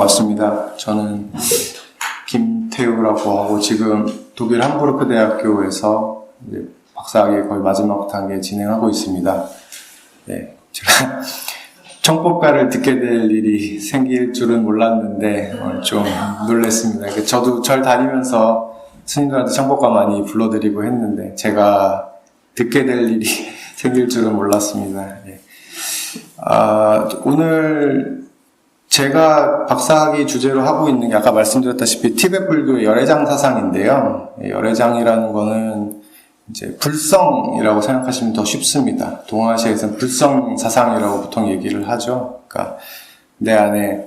반갑습니다. 저는 김태우라고 하고 지금 독일 함부르크 대학교에서 박사학위 거의 마지막 단계 진행하고 있습니다. 네, 제가 청법과를 듣게 될 일이 생길 줄은 몰랐는데 오늘 좀 놀랐습니다. 저도 절 다니면서 스님들한테 청법과 많이 불러드리고 했는데 제가 듣게 될 일이 생길 줄은 몰랐습니다. 네. 오늘 제가 박사학위 주제로 하고 있는 게 아까 말씀드렸다시피 티베트 불교의 열애장 사상인데요. 열애장이라는 거는 이제 불성이라고 생각하시면 더 쉽습니다. 동아시아에서는 불성 사상이라고 보통 얘기를 하죠. 그러니까 내 안에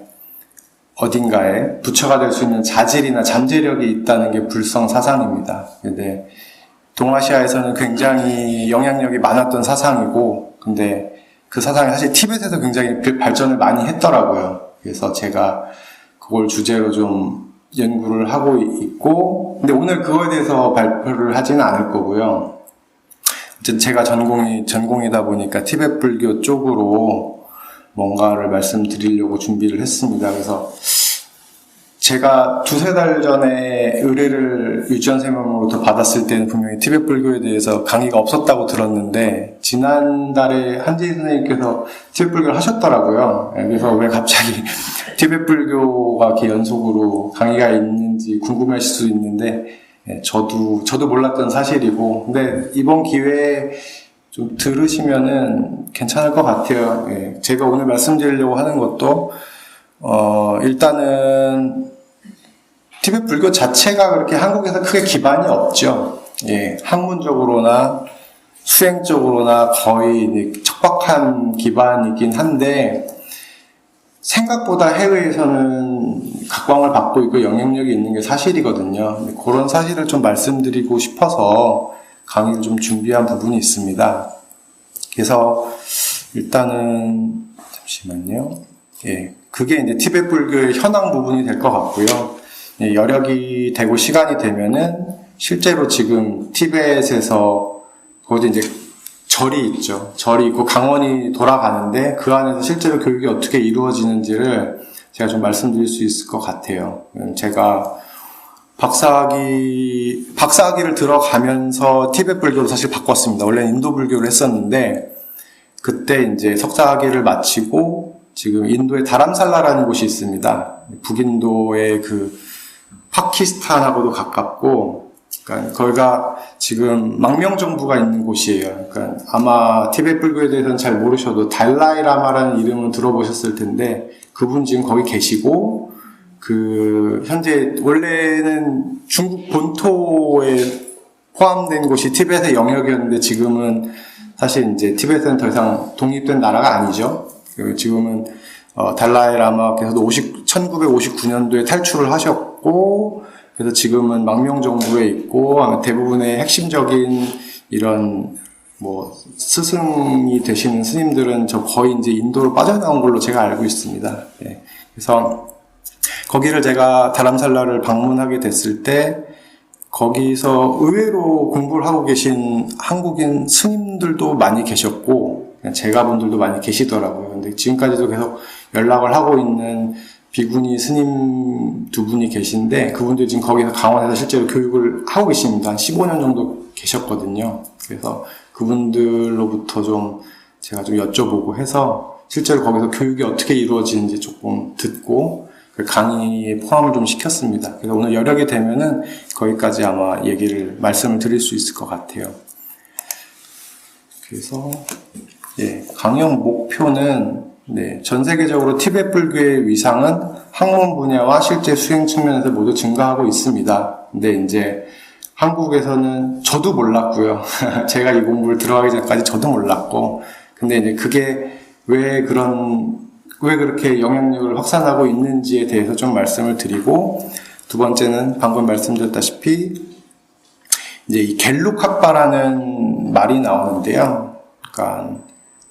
어딘가에 부처가 될 수 있는 자질이나 잠재력이 있다는 게 불성 사상입니다. 근데 동아시아에서는 굉장히 영향력이 많았던 사상이고, 근데 그 사상이 사실 티베트에서 굉장히 발전을 많이 했더라고요. 그래서 제가 그걸 주제로 좀 연구를 하고 있고, 근데 오늘 그거에 대해서 발표를 하지는 않을 거고요. 어쨌든 제가 전공이다 보니까 티베트 불교 쪽으로 뭔가를 말씀드리려고 준비를 했습니다. 그래서 제가 두세 달 전에 의뢰를 유지원 선생님으로부터 받았을 때는 분명히 티베트 불교에 대해서 강의가 없었다고 들었는데 지난달에 한지희 선생님께서 티베트 불교를 하셨더라고요. 그래서 왜 갑자기 티베트 불교가 이렇게 연속으로 강의가 있는지 궁금하실 수 있는데 저도 몰랐던 사실이고, 근데 이번 기회에 좀 들으시면은 괜찮을 것 같아요. 제가 오늘 말씀드리려고 하는 것도 일단은 티베트 불교 자체가 그렇게 한국에서 크게 기반이 없죠. 학문적으로나 수행적으로나 거의 척박한 기반이긴 한데 생각보다 해외에서는 각광을 받고 있고 영향력이 있는 게 사실이거든요. 그런 사실을 좀 말씀드리고 싶어서 강의를 좀 준비한 부분이 있습니다. 그래서 일단은 잠시만요. 그게 이제 티베트 불교의 현황 부분이 될 것 같고요. 여력이 되고 시간이 되면은 실제로 지금 티베트에서 거기 이제 절이 있죠. 절이 있고 강원이 돌아가는데 그 안에서 실제로 교육이 어떻게 이루어지는지를 제가 좀 말씀드릴 수 있을 것 같아요. 제가 박사학위를 들어가면서 티베트 불교로 사실 바꿨습니다. 원래는 인도 불교를 했었는데 그때 이제 석사학위를 마치고 지금 인도의 다람살라라는 곳이 있습니다. 북인도의 그 파키스탄하고도 가깝고, 그러니까 거기가 지금 망명정부가 있는 곳이에요. 그러니까 아마 티베트 불교에 대해서는 잘 모르셔도 달라이라마라는 이름은 들어보셨을 텐데 그분 지금 거기 계시고, 현재 원래는 중국 본토에 포함된 곳이 티베트의 영역이었는데 지금은 사실 이제 티베트는 더 이상 독립된 나라가 아니죠. 지금은 달라이라마께서도 1959년도에 탈출을 하셨고, 그래서 지금은 망명정부에 있고, 대부분의 핵심적인 이런 스승이 되시는 스님들은 거의 이제 인도로 빠져나온 걸로 제가 알고 있습니다. 그래서 거기를 제가 다람살라를 방문하게 됐을 때 거기서 의외로 공부를 하고 계신 한국인 스님들도 많이 계셨고 제가 분들도 많이 계시더라고요. 근데 지금까지도 계속 연락을 하고 있는 비구니 스님 두 분이 계신데 그분들 지금 거기서 강원에서 실제로 교육을 하고 계십니다. 한 15년 정도 계셨거든요. 그래서 그분들로부터 제가 좀 여쭤보고 해서 실제로 거기서 교육이 어떻게 이루어지는지 조금 듣고 그 강의에 포함을 좀 시켰습니다. 그래서 오늘 여력이 되면은 거기까지 아마 말씀을 드릴 수 있을 것 같아요. 그래서 강연 목표는 전 세계적으로 티베트 불교의 위상은 학문 분야와 실제 수행 측면에서 모두 증가하고 있습니다. 근데 이제 한국에서는 저도 몰랐고요. 제가 이 공부를 들어가기 전까지 저도 몰랐고, 근데 이제 그게 왜 그렇게 영향력을 확산하고 있는지에 대해서 좀 말씀을 드리고, 두 번째는 방금 말씀드렸다시피 이제 이 갤룩학파라는 말이 나오는데요. 그러니까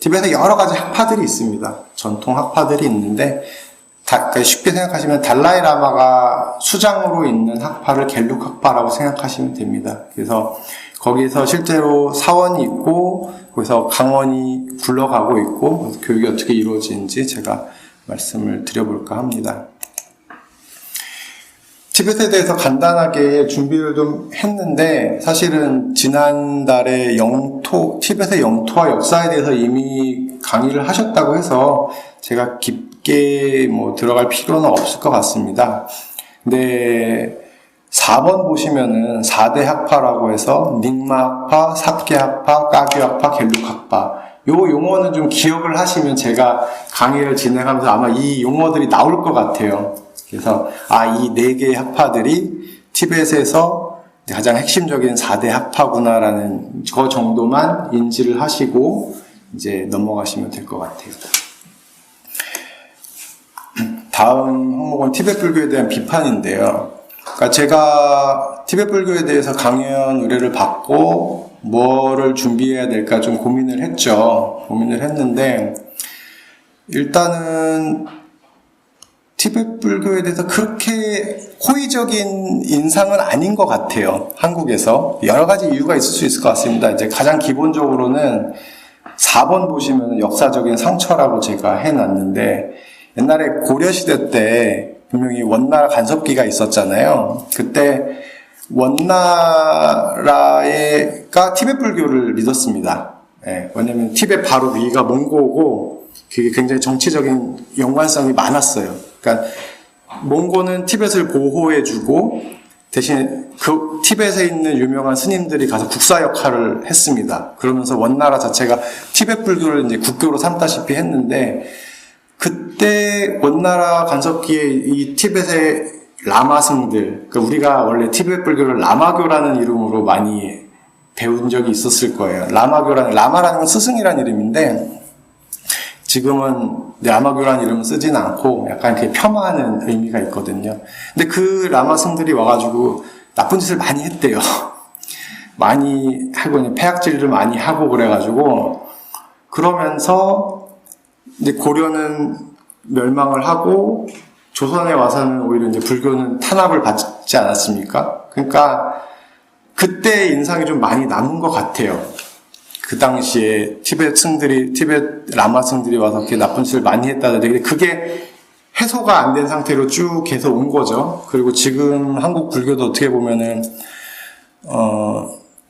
티베트에 여러 가지 학파들이 있습니다. 전통 학파들이 있는데 그러니까 쉽게 생각하시면 달라이라마가 수장으로 있는 학파를 갤룩학파라고 생각하시면 됩니다. 그래서 거기서 실제로 사원이 있고 거기서 강원이 굴러가고 있고 교육이 어떻게 이루어지는지 제가 말씀을 드려볼까 합니다. 티벳에 대해서 간단하게 준비를 좀 했는데, 사실은 지난달에 티벳의 영토와 역사에 대해서 이미 강의를 하셨다고 해서 제가 깊게 들어갈 필요는 없을 것 같습니다. 근데 4번 보시면은 4대 학파라고 해서 닉마학파, 삽계학파, 까규학파, 갤룩학파, 요 용어는 좀 기억을 하시면 제가 강의를 진행하면서 아마 이 용어들이 나올 것 같아요. 그래서 이 4개의 학파들이 티벳에서 가장 핵심적인 4대 학파구나라는 그 정도만 인지를 하시고 이제 넘어가시면 될 것 같아요. 다음 항목은 티벳 불교에 대한 비판인데요. 그러니까 제가 티벳 불교에 대해서 강연 의뢰를 받고 뭐를 준비해야 될까 좀 고민을 했죠. 고민을 했는데, 일단은 티벳 불교에 대해서 그렇게 호의적인 인상은 아닌 것 같아요. 한국에서. 여러 가지 이유가 있을 수 있을 것 같습니다. 이제 가장 기본적으로는 4번 보시면 역사적인 상처라고 제가 해놨는데, 옛날에 고려시대 때 분명히 원나라 간섭기가 있었잖아요. 그때 원나라가 티벳 불교를 믿었습니다. 왜냐면 티벳 바로 위가 몽고고 그게 굉장히 정치적인 연관성이 많았어요. 그러니까 몽고는 티벳을 보호해주고 대신 그 티벳에 있는 유명한 스님들이 가서 국사 역할을 했습니다. 그러면서 원나라 자체가 티벳 불교를 이제 국교로 삼다시피 했는데, 그때 원나라 간섭기에 이 티벳의 라마승들, 그러니까 우리가 원래 티벳 불교를 라마교라는 이름으로 많이 배운 적이 있었을 거예요. 라마라는 건 스승이라는 이름인데, 지금은 라마교라는 이름을 쓰진 않고 약간 이렇게 폄하하는 의미가 있거든요. 근데 그 라마승들이 와가지고 나쁜 짓을 많이 했대요. 많이 하고, 폐악질을 많이 하고 그래가지고, 그러면서 이제 고려는 멸망을 하고 조선에 와서는 오히려 이제 불교는 탄압을 받지 않았습니까? 그러니까 그때 인상이 좀 많이 남은 것 같아요. 그 당시에 티벳 라마승들이 와서 그렇게 나쁜 짓을 많이 했다는데, 그게 해소가 안 된 상태로 쭉 계속 온 거죠. 그리고 지금 한국 불교도 어떻게 보면은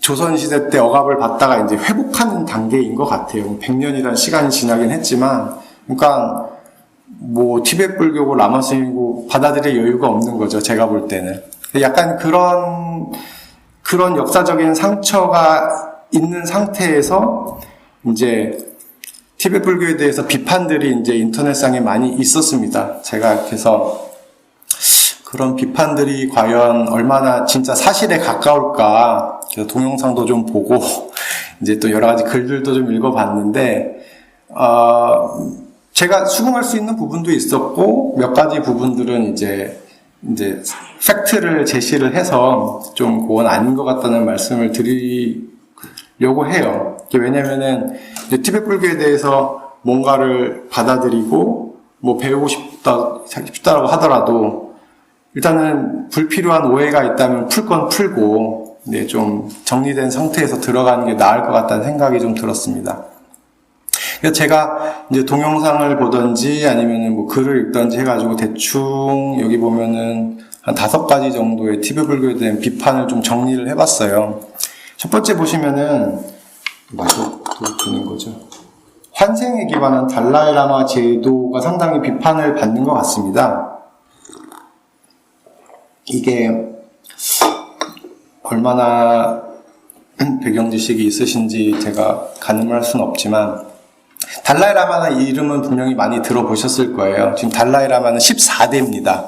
조선시대 때 억압을 받다가 이제 회복하는 단계인 것 같아요. 100년이라는 시간이 지나긴 했지만, 그러니까 티벳 불교고 라마스이고 받아들일 여유가 없는 거죠. 제가 볼 때는. 약간 그런 역사적인 상처가 있는 상태에서 이제 티벳 불교에 대해서 비판들이 이제 인터넷상에 많이 있었습니다. 제가 그래서 그런 비판들이 과연 얼마나 진짜 사실에 가까울까, 그래서 동영상도 좀 보고 이제 또 여러 가지 글들도 좀 읽어봤는데, 제가 수긍할 수 있는 부분도 있었고, 몇 가지 부분들은 이제 팩트를 제시를 해서 좀 그건 아닌 것 같다는 말씀을 드리려고 해요. 왜냐면은 티벳 불교에 대해서 뭔가를 받아들이고 배우고 싶다라고 하더라도, 일단은 불필요한 오해가 있다면 풀 건 풀고, 좀 정리된 상태에서 들어가는 게 나을 것 같다는 생각이 좀 들었습니다. 그래서 제가 이제 동영상을 보든지 아니면 글을 읽든지 해가지고 대충 여기 보면은 한 5가지 정도의 티벳 불교에 대한 비판을 좀 정리를 해봤어요. 첫 번째 보시면은, 마셔도 되는 거죠. 환생에 기반한 달라이라마 제도가 상당히 비판을 받는 것 같습니다. 이게 얼마나 배경 지식이 있으신지 제가 가늠을 할 수는 없지만, 달라이라마는 이 이름은 분명히 많이 들어보셨을 거예요. 지금 달라이라마는 14대입니다.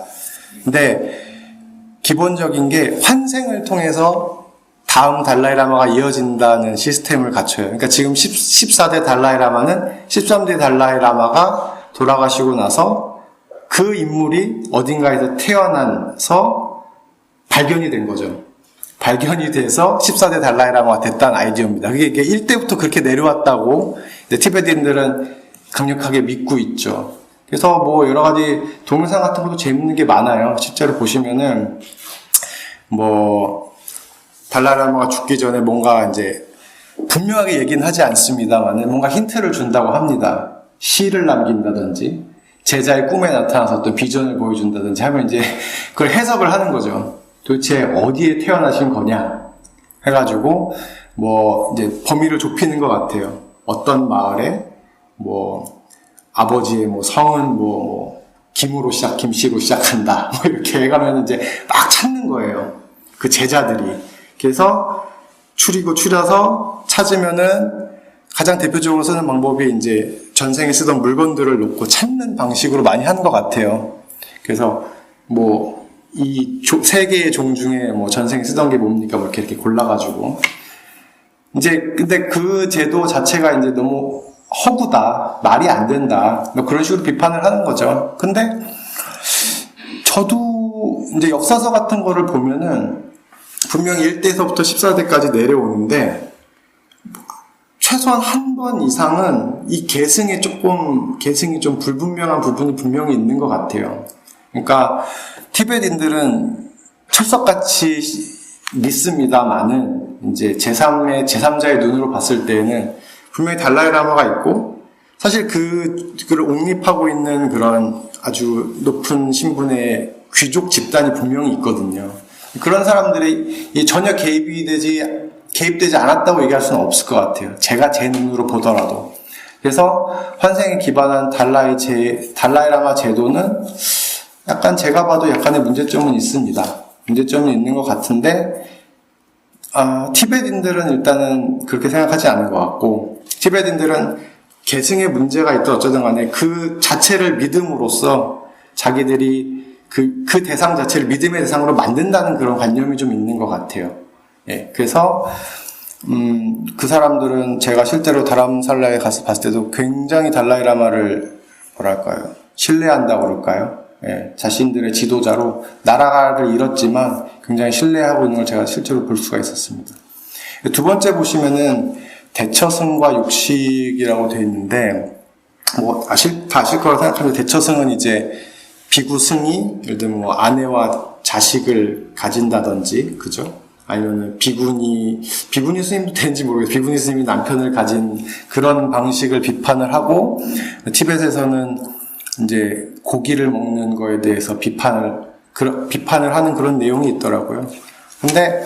근데 기본적인 게 환생을 통해서 다음 달라이라마가 이어진다는 시스템을 갖춰요. 그러니까 지금 14대 달라이라마는 13대 달라이라마가 돌아가시고 나서 그 인물이 어딘가에서 태어나서 발견이 된 거죠. 발견이 돼서 14대 달라이라마가 됐다는 아이디어입니다. 그게 1대부터 그렇게 내려왔다고 티베트인들은 강력하게 믿고 있죠. 그래서 여러 가지 동영상 같은 것도 재밌는 게 많아요. 실제로 보시면은 달라이라마가 죽기 전에 뭔가 이제 분명하게 얘기는 하지 않습니다만 뭔가 힌트를 준다고 합니다. 시를 남긴다든지. 제자의 꿈에 나타나서 어떤 비전을 보여준다든지 하면 이제 그걸 해석을 하는 거죠. 도대체 어디에 태어나신 거냐 해가지고 뭐 이제 범위를 좁히는 것 같아요. 어떤 마을에 뭐 아버지의 뭐 성은 뭐 김으로 김씨로 시작한다 뭐 이렇게 해가면 이제 막 찾는 거예요. 그 제자들이. 그래서 추려서 찾으면은 가장 대표적으로 쓰는 방법이 이제 전생에 쓰던 물건들을 놓고 찾는 방식으로 많이 하는 것 같아요. 그래서 뭐 이 세 개의 종 중에 뭐 전생에 쓰던 게 뭡니까? 뭐 이렇게 골라가지고 이제 근데 그 제도 자체가 이제 너무 허구다, 말이 안 된다, 뭐 그런 식으로 비판을 하는 거죠. 근데 저도 이제 역사서 같은 거를 보면은 분명히 1대에서부터 14대까지 내려오는데 최소한 한 번 이상은 이 계승이 좀 불분명한 부분이 분명히 있는 것 같아요. 그러니까 티베트인들은 철석같이 믿습니다만은 이제 제3자의 눈으로 봤을 때는 분명히 달라이라마가 있고 사실 그를 옹립하고 있는 그런 아주 높은 신분의 귀족 집단이 분명히 있거든요. 그런 사람들이 전혀 개입되지 않았다고 얘기할 수는 없을 것 같아요. 제가 제 눈으로 보더라도. 그래서 환생에 기반한 달라이라마 제도는 약간 제가 봐도 약간의 문제점은 있습니다. 문제점은 있는 것 같은데, 티베트인들은 일단은 그렇게 생각하지 않은 것 같고, 티베트인들은 계승에 문제가 있든 어쩌든 간에 그 자체를 믿음으로써 자기들이 그 대상 자체를 믿음의 대상으로 만든다는 그런 관념이 좀 있는 것 같아요. 예, 그래서, 그 사람들은 제가 실제로 다람살라에 가서 봤을 때도 굉장히 달라이라마를, 신뢰한다고 그럴까요? 예, 자신들의 지도자로 나라를 잃었지만 굉장히 신뢰하고 있는 걸 제가 실제로 볼 수가 있었습니다. 두 번째 보시면은 대처승과 육식이라고 되어 있는데, 다 아실 거라고 생각하는데, 대처승은 이제 비구승이 예를 들면 뭐 아내와 자식을 가진다든지, 그죠? 아니면은 비구니 스님도 되는지 모르겠어요. 비구니 스님이 남편을 가진 그런 방식을 비판을 하고, 티벳에서는 이제 고기를 먹는 거에 대해서 비판을 하는 그런 내용이 있더라고요. 근데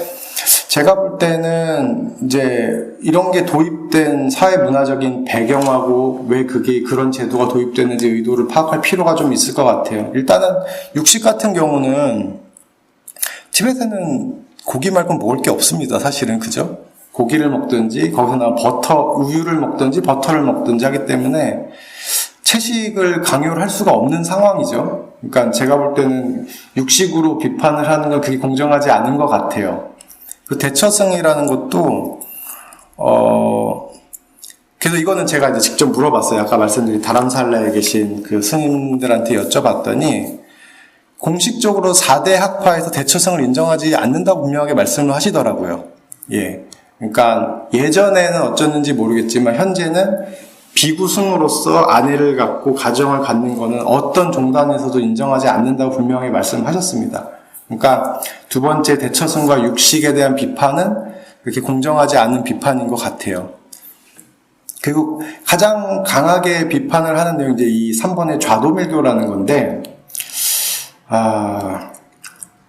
제가 볼 때는 이제 이런 게 도입된 사회 문화적인 배경하고 왜 그런 제도가 도입되는지 의도를 파악할 필요가 좀 있을 것 같아요. 일단은 육식 같은 경우는 티벳에는 고기 말고는 먹을 게 없습니다. 사실은, 그죠? 고기를 먹든지 거기서 나온 우유를 먹든지 버터를 먹든지 하기 때문에 채식을 강요를 할 수가 없는 상황이죠. 그러니까 제가 볼 때는 육식으로 비판을 하는 건 그게 공정하지 않은 것 같아요. 그 대처승이라는 것도 그래서 이거는 제가 이제 직접 물어봤어요. 아까 말씀드린 다람살라에 계신 그 스님들한테 여쭤봤더니 공식적으로 4대 학파에서 대처승을 인정하지 않는다고 분명하게 말씀을 하시더라고요. 예. 그러니까 예전에는 어쩌는지 모르겠지만 현재는 비구승으로서 아내를 갖고 가정을 갖는 거는 어떤 종단에서도 인정하지 않는다고 분명히 말씀하셨습니다. 그러니까 두 번째 대처승과 육식에 대한 비판은 그렇게 공정하지 않은 비판인 것 같아요. 그리고 가장 강하게 비판을 하는 내용이 이제 이 3번의 좌도밀교라는 건데,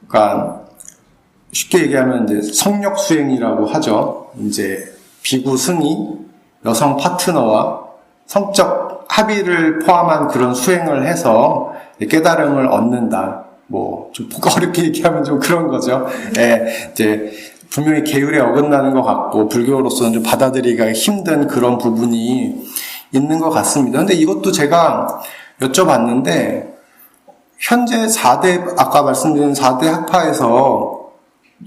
그러니까 쉽게 얘기하면 이제 성역수행이라고 하죠. 이제 비구승이 여성 파트너와 성적 합의를 포함한 그런 수행을 해서 깨달음을 얻는다. 뭐, 좀 어렵게 얘기하면 좀 그런 거죠. 예, 이제, 분명히 계율에 어긋나는 것 같고, 불교로서는 좀 받아들이기가 힘든 그런 부분이 있는 것 같습니다. 근데 이것도 제가 여쭤봤는데, 현재 아까 말씀드린 4대 학파에서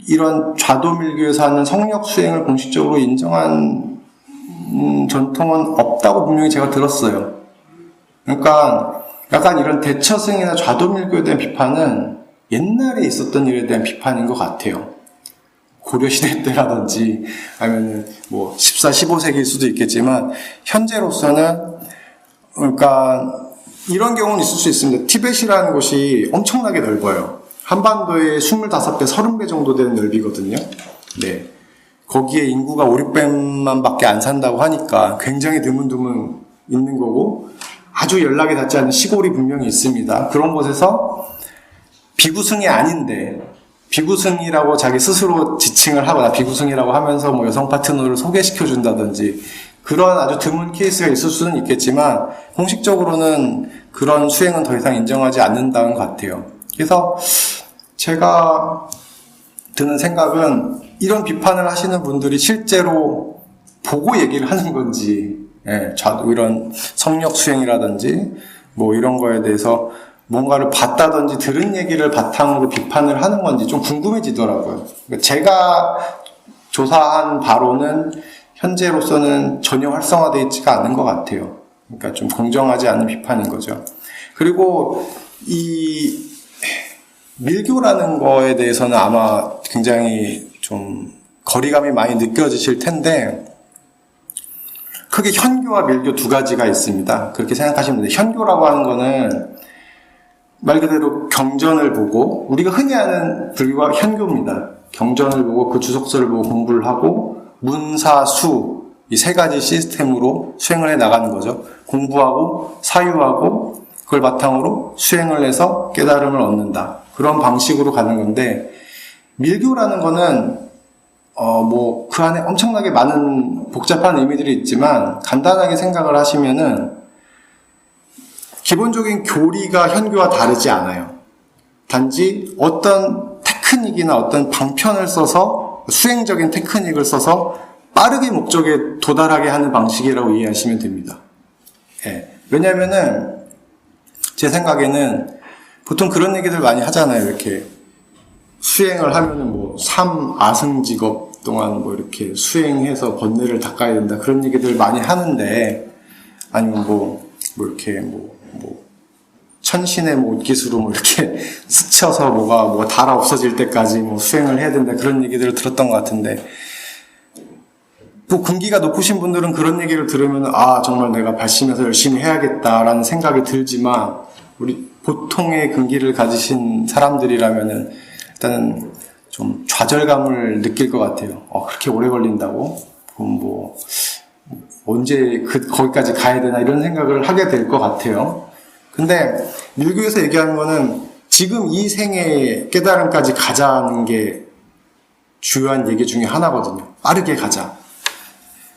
이런 좌도밀교에서 하는 성역 수행을 공식적으로 인정한 전통은 없다고 분명히 제가 들었어요. 그러니까 약간 이런 대처승이나 좌도밀교에 대한 비판은 옛날에 있었던 일에 대한 비판인 것 같아요. 고려시대 때라든지 아니면 뭐 14, 15세기일 수도 있겠지만 현재로서는 그러니까 이런 경우는 있을 수 있습니다. 티벳이라는 곳이 엄청나게 넓어요. 한반도의 25배, 30배 정도 되는 넓이거든요. 네. 거기에 인구가 5, 600만 밖에 안 산다고 하니까 굉장히 드문드문 있는 거고, 아주 연락이 닿지 않는 시골이 분명히 있습니다. 그런 곳에서 비구승이 아닌데 비구승이라고 자기 스스로 지칭을 하거나 비구승이라고 하면서 뭐 여성 파트너를 소개시켜 준다든지 그런 아주 드문 케이스가 있을 수는 있겠지만 공식적으로는 그런 수행은 더 이상 인정하지 않는다는 것 같아요. 그래서 제가 드는 생각은 이런 비판을 하시는 분들이 실제로 보고 얘기를 하는 건지, 이런 성력 수행이라든지 뭐 이런 거에 대해서 뭔가를 봤다든지 들은 얘기를 바탕으로 비판을 하는 건지 좀 궁금해지더라고요. 제가 조사한 바로는 현재로서는 전혀 활성화되어 있지가 않은 것 같아요. 그러니까 좀 공정하지 않은 비판인 거죠. 그리고 이 밀교라는 거에 대해서는 아마 굉장히 좀 거리감이 많이 느껴지실 텐데 크게 현교와 밀교 두 가지가 있습니다. 그렇게 생각하시면 돼요. 현교라고 하는 거는 말 그대로 경전을 보고 우리가 흔히 아는 불교가 현교입니다. 경전을 보고 그 주석서를 보고 공부를 하고 문사수 이 세 가지 시스템으로 수행을 해 나가는 거죠. 공부하고 사유하고 그걸 바탕으로 수행을 해서 깨달음을 얻는다. 그런 방식으로 가는 건데 밀교라는 거는 뭐 그 안에 엄청나게 많은 복잡한 의미들이 있지만 간단하게 생각을 하시면은 기본적인 교리가 현교와 다르지 않아요. 단지 어떤 테크닉이나 어떤 방편을 써서 수행적인 테크닉을 써서 빠르게 목적에 도달하게 하는 방식이라고 이해하시면 됩니다. 왜냐하면은 제 생각에는 보통 그런 얘기들 많이 하잖아요. 이렇게 수행을 하면은 뭐 3아승직업 동안 뭐 이렇게 수행해서 번뇌를 닦아야 된다. 그런 얘기들 많이 하는데 아니면 뭐 이렇게 뭐 천신의 뭐 기수로 뭐 이렇게 스쳐서 뭐가 달아 없어질 때까지 뭐 수행을 해야 된다. 그런 얘기들을 들었던 것 같은데 뭐 군기가 높으신 분들은 그런 얘기를 들으면 정말 내가 발심해서 열심히 해야겠다라는 생각이 들지만 우리 보통의 군기를 가지신 사람들이라면은 일단은 좀 좌절감을 느낄 것 같아요. 그렇게 오래 걸린다고? 그럼 뭐 언제 거기까지 가야 되나 이런 생각을 하게 될 것 같아요. 근데 밀교에서 얘기하는 거는 지금 이 생의 깨달음까지 가자는 게 주요한 얘기 중에 하나거든요. 빠르게 가자.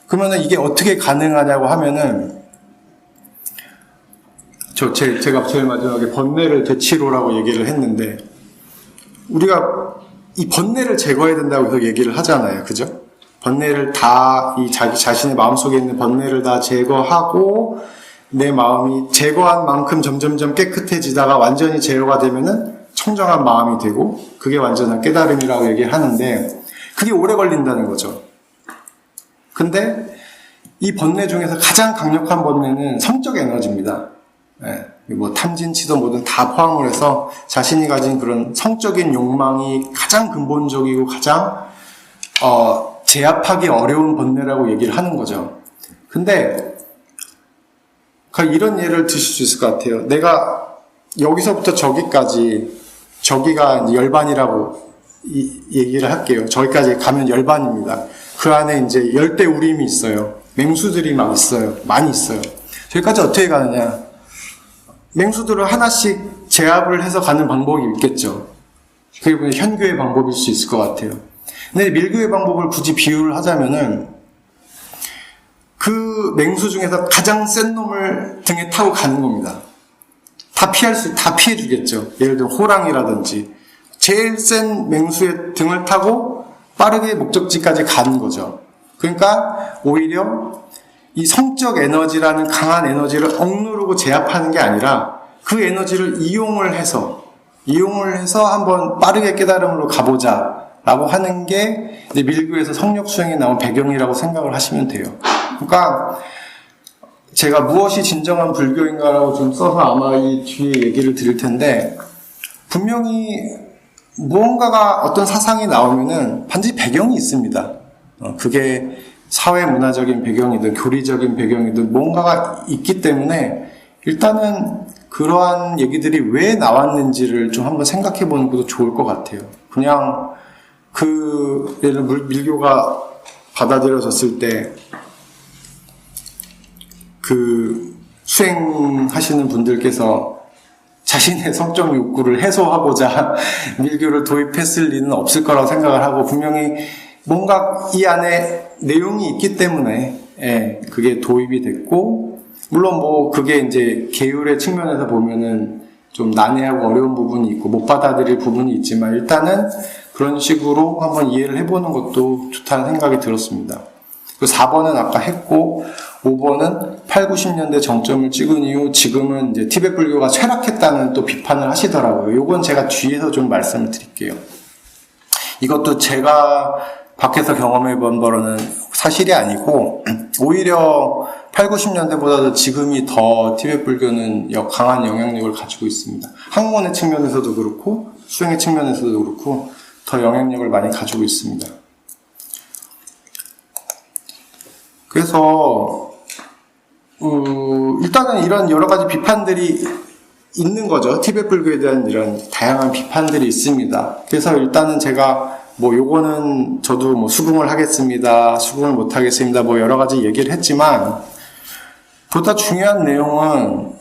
그러면은 이게 어떻게 가능하냐고 하면은 제가 제일 마지막에 번뇌를 되치로라고 얘기를 했는데 우리가 이 번뇌를 제거해야 된다고 계속 얘기를 하잖아요. 그죠? 번뇌를 다 이 자기 자신의 마음속에 있는 번뇌를 다 제거하고 내 마음이 제거한 만큼 점점점 깨끗해지다가 완전히 제거가 되면은 청정한 마음이 되고 그게 완전한 깨달음이라고 얘기를 하는데 그게 오래 걸린다는 거죠. 근데 이 번뇌 중에서 가장 강력한 번뇌는 성적 에너지입니다. 뭐 탐진치도 뭐든 다 포함을 해서 자신이 가진 그런 성적인 욕망이 가장 근본적이고 가장 제압하기 어려운 번뇌라고 얘기를 하는 거죠. 근데 이런 예를 드실 수 있을 것 같아요. 내가 여기서부터 저기까지 저기가 열반이라고 얘기를 할게요. 저기까지 가면 열반입니다. 그 안에 이제 열대 우림이 있어요. 맹수들이 막 있어요. 많이 있어요. 저기까지 어떻게 가느냐? 맹수들을 하나씩 제압을 해서 가는 방법이 있겠죠. 그게 현교의 방법일 수 있을 것 같아요. 근데 밀교의 방법을 굳이 비유를 하자면은 그 맹수 중에서 가장 센 놈을 등에 타고 가는 겁니다. 다 피해주겠죠. 예를 들어 호랑이라든지 제일 센 맹수의 등을 타고 빠르게 목적지까지 가는 거죠. 그러니까 오히려 이 성적 에너지라는 강한 에너지를 억누르고 제압하는 게 아니라 그 에너지를 이용을 해서 한번 빠르게 깨달음으로 가보자 라고 하는 게 이제 밀교에서 성력 수행에 나온 배경이라고 생각을 하시면 돼요. 그러니까 제가 무엇이 진정한 불교인가라고 좀 써서 아마 이 뒤에 얘기를 드릴 텐데 분명히 무언가가 어떤 사상이 나오면은 반드시 배경이 있습니다. 그게 사회 문화적인 배경이든 교리적인 배경이든 뭔가가 있기 때문에 일단은 그러한 얘기들이 왜 나왔는지를 좀 한번 생각해 보는 것도 좋을 것 같아요. 그냥 예를 들어 밀교가 받아들여졌을 때 수행하시는 분들께서 자신의 성적 욕구를 해소하고자 밀교를 도입했을 리는 없을 거라고 생각을 하고, 분명히 뭔가 이 안에 내용이 있기 때문에 그게 도입이 됐고, 물론 뭐 그게 이제 계율의 측면에서 보면은 좀 난해하고 어려운 부분이 있고 못 받아들일 부분이 있지만, 일단은 그런 식으로 한번 이해를 해보는 것도 좋다는 생각이 들었습니다. 4번은 아까 했고, 5번은 8, 90년대 정점을 찍은 이후 지금은 이제 티베트 불교가 쇠락했다는 또 비판을 하시더라고요. 요건 제가 뒤에서 좀 말씀을 드릴게요. 이것도 제가 밖에서 경험해 본 바로는 사실이 아니고, 오히려 8, 90년대보다도 지금이 더 티베트 불교는 강한 영향력을 가지고 있습니다. 학문의 측면에서도 그렇고 수행의 측면에서도 그렇고 더 영향력을 많이 가지고 있습니다. 그래서 일단은 이런 여러 가지 비판들이 있는 거죠. 티베트 불교에 대한 이런 다양한 비판들이 있습니다. 그래서 일단은 제가 뭐 요거는 저도 뭐 수긍을 하겠습니다, 수긍을 못 하겠습니다, 뭐 여러 가지 얘기를 했지만, 보다 중요한 내용은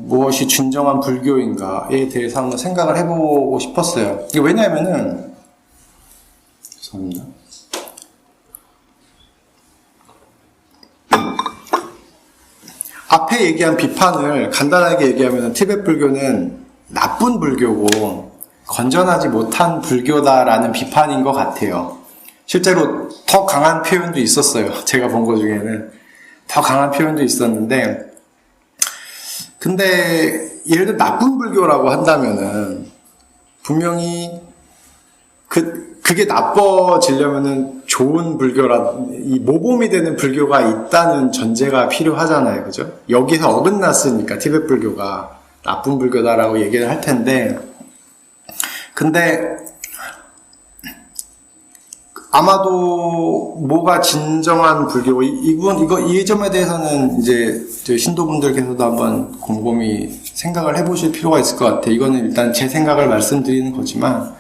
무엇이 진정한 불교인가에 대해서 한번 생각을 해보고 싶었어요. 이게 왜냐하면은, 죄송합니다. 앞에 얘기한 비판을 간단하게 얘기하면 티베트 불교는 나쁜 불교고 건전하지 못한 불교다라는 비판인 것 같아요. 실제로 더 강한 표현도 있었어요. 제가 본 것 중에는 더 강한 표현도 있었는데, 근데 예를 들어 나쁜 불교라고 한다면은 분명히 그게 나빠지려면은 좋은 이 모범이 되는 불교가 있다는 전제가 필요하잖아요. 그죠? 여기서 어긋났으니까 티베트 불교가 나쁜 불교다라고 얘기를 할 텐데, 근데 아마도 뭐가 진정한 불교, 이 점에 대해서는 이제 저희 신도분들께서도 한번 곰곰이 생각을 해보실 필요가 있을 것 같아요. 이거는 일단 제 생각을 말씀드리는 거지만,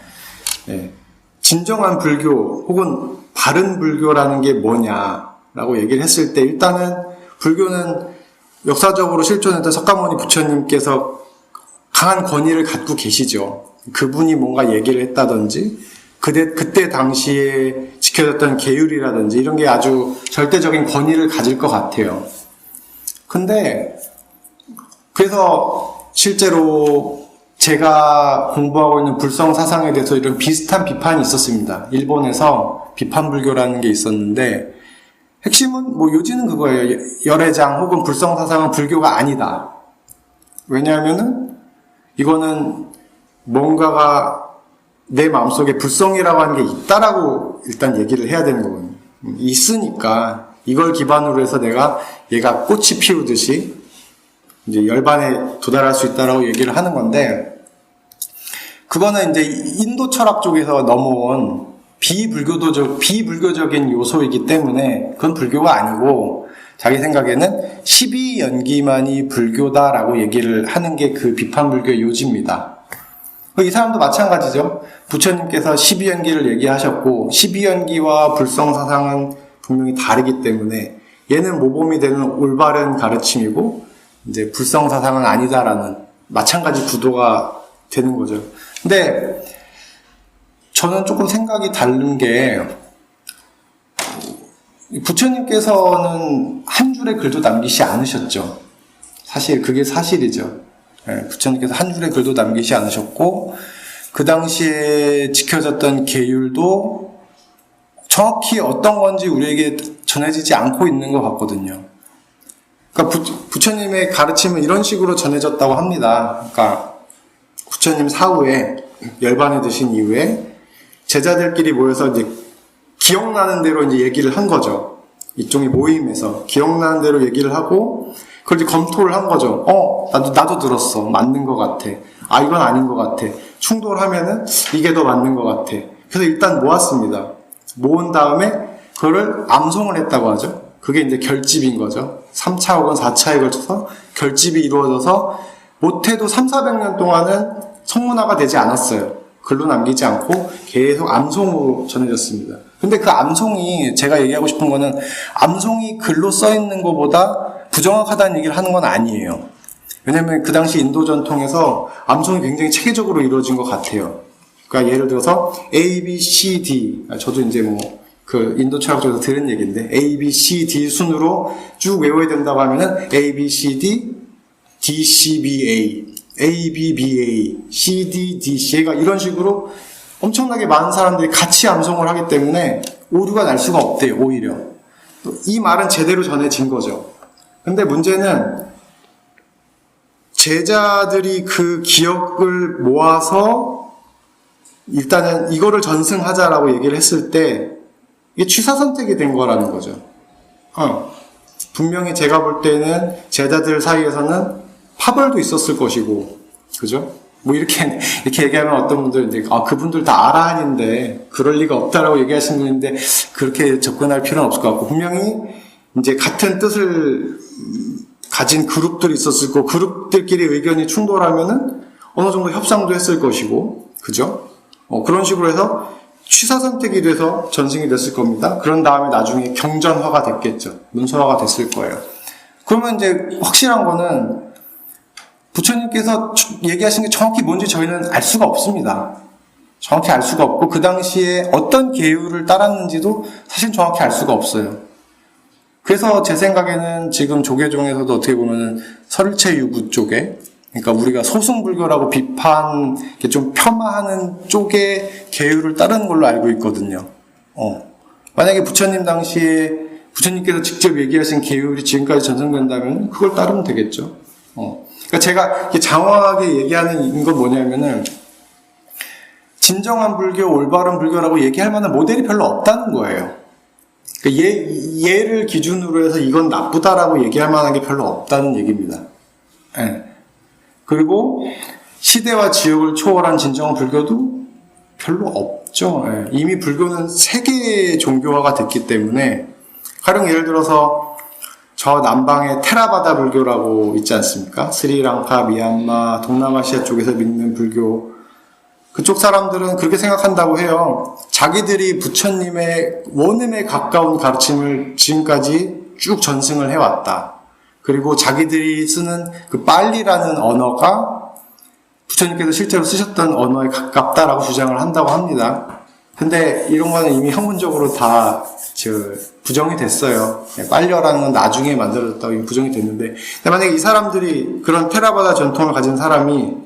진정한 불교 혹은 바른 불교라는 게 뭐냐라고 얘기를 했을 때, 일단은 불교는 역사적으로 실존했던 석가모니 부처님께서 강한 권위를 갖고 계시죠. 그분이 뭔가 얘기를 했다든지 그때 당시에 지켜졌던 계율이라든지 이런 게 아주 절대적인 권위를 가질 것 같아요. 근데 그래서 실제로 제가 공부하고 있는 불성 사상에 대해서 이런 비슷한 비판이 있었습니다. 일본에서 비판불교라는 게 있었는데, 핵심은 뭐 요지는 그거예요. 열애장 혹은 불성 사상은 불교가 아니다. 왜냐하면은 이거는 뭔가가 내 마음속에 불성이라고 하는 게 있다라고 일단 얘기를 해야 되는 거거든요. 있으니까 이걸 기반으로 해서 얘가 꽃이 피우듯이 이제 열반에 도달할 수 있다라고 얘기를 하는 건데, 그거는 이제 인도 철학 쪽에서 넘어온 비불교적인 요소이기 때문에 그건 불교가 아니고, 자기 생각에는 12연기만이 불교다라고 얘기를 하는 게 그 비판불교의 요지입니다. 이 사람도 마찬가지죠. 부처님께서 12연기를 얘기하셨고, 12연기와 불성사상은 분명히 다르기 때문에 얘는 모범이 되는 올바른 가르침이고, 이제 불성사상은 아니다라는 마찬가지 구도가 되는 거죠. 근데 저는 조금 생각이 다른 게, 부처님께서는 한 줄의 글도 남기시 않으셨죠. 사실 그게 사실이죠. 부처님께서 한 줄의 글도 남기시 않으셨고, 그 당시에 지켜졌던 계율도 정확히 어떤 건지 우리에게 전해지지 않고 있는 것 같거든요. 그러니까 부처님의 가르침은 이런 식으로 전해졌다고 합니다. 그러니까 부처님 사후에 열반에 드신 이후에 제자들끼리 모여서 이제 기억나는 대로 이제 얘기를 한 거죠. 일종의 모임에서 기억나는 대로 얘기를 하고, 그걸 이제 검토를 한 거죠. 나도 들었어. 맞는 것 같아. 이건 아닌 것 같아. 충돌하면은 이게 더 맞는 것 같아. 그래서 일단 모았습니다. 모은 다음에 그거를 암송을 했다고 하죠. 그게 이제 결집인 거죠. 3차 혹은 4차에 걸쳐서 결집이 이루어져서 못해도 300~400년 동안은 성문화가 되지 않았어요. 글로 남기지 않고 계속 암송으로 전해졌습니다. 근데 그 암송이, 제가 얘기하고 싶은 거는, 암송이 글로 써 있는 것보다 부정확하다는 얘기를 하는 건 아니에요. 왜냐면 그 당시 인도 전통에서 암송이 굉장히 체계적으로 이루어진 것 같아요. 그러니까 예를 들어서 A, B, C, D. 저도 이제 그 인도 철학 쪽에서 들은 얘기인데 A, B, C, D 순으로 쭉 외워야 된다고 하면은 A, B, C, D, D, C, B, A, A, B, B, A, C, D, D, C가 이런 식으로 엄청나게 많은 사람들이 같이 암송을 하기 때문에 오류가 날 수가 없대요, 오히려. 이 말은 제대로 전해진 거죠. 근데 문제는 제자들이 그 기억을 모아서 일단은 이거를 전승하자라고 얘기를 했을 때 이게 취사선택이 된 거라는 거죠. 분명히 제가 볼 때는 제자들 사이에서는 파벌도 있었을 것이고, 그죠? 이렇게 얘기하면 어떤 분들은 이제, 그분들 다 아라한인데, 그럴 리가 없다라고 얘기하시는 분인데, 그렇게 접근할 필요는 없을 것 같고, 분명히 이제 같은 뜻을 가진 그룹들이 있었을 거고, 그룹들끼리 의견이 충돌하면은 어느 정도 협상도 했을 것이고, 그죠? 그런 식으로 해서 취사선택이 돼서 전승이 됐을 겁니다. 그런 다음에 나중에 경전화가 됐겠죠. 문서화가 됐을 거예요. 그러면 이제 확실한 거는 부처님께서 얘기하신 게 정확히 뭔지 저희는 알 수가 없습니다. 정확히 알 수가 없고 그 당시에 어떤 계율을 따랐는지도 사실 정확히 알 수가 없어요. 그래서 제 생각에는 지금 조계종에서도 어떻게 보면 설체 유구 쪽에, 그러니까 우리가 소승불교라고 비판, 좀 폄하하는 쪽의 계율을 따르는 걸로 알고 있거든요. 만약에 부처님 당시에 부처님께서 직접 얘기하신 계율이 지금까지 전승된다면 그걸 따르면 되겠죠. 그러니까 제가 장황하게 얘기하는 건 뭐냐면은 진정한 불교, 올바른 불교라고 얘기할 만한 모델이 별로 없다는 거예요. 그러니까 얘를 기준으로 해서 이건 나쁘다라고 얘기할 만한 게 별로 없다는 얘기입니다. 네. 그리고 시대와 지역을 초월한 진정한 불교도 별로 없죠. 네. 이미 불교는 세계 종교화가 됐기 때문에 가령 예를 들어서 저 남방의 테라바다 불교라고 있지 않습니까? 스리랑카, 미얀마, 동남아시아 쪽에서 믿는 불교, 그쪽 사람들은 그렇게 생각한다고 해요. 자기들이 부처님의 원음에 가까운 가르침을 지금까지 쭉 전승을 해왔다. 그리고 자기들이 쓰는 그 빨리라는 언어가 부처님께서 실제로 쓰셨던 언어에 가깝다라고 주장을 한다고 합니다. 근데 이런 거는 이미 학문적으로 다 부정이 됐어요. 빨려라는 건 나중에 만들어졌다고 이미 부정이 됐는데, 근데 만약에 이 사람들이 그런 테라바다 전통을 가진 사람이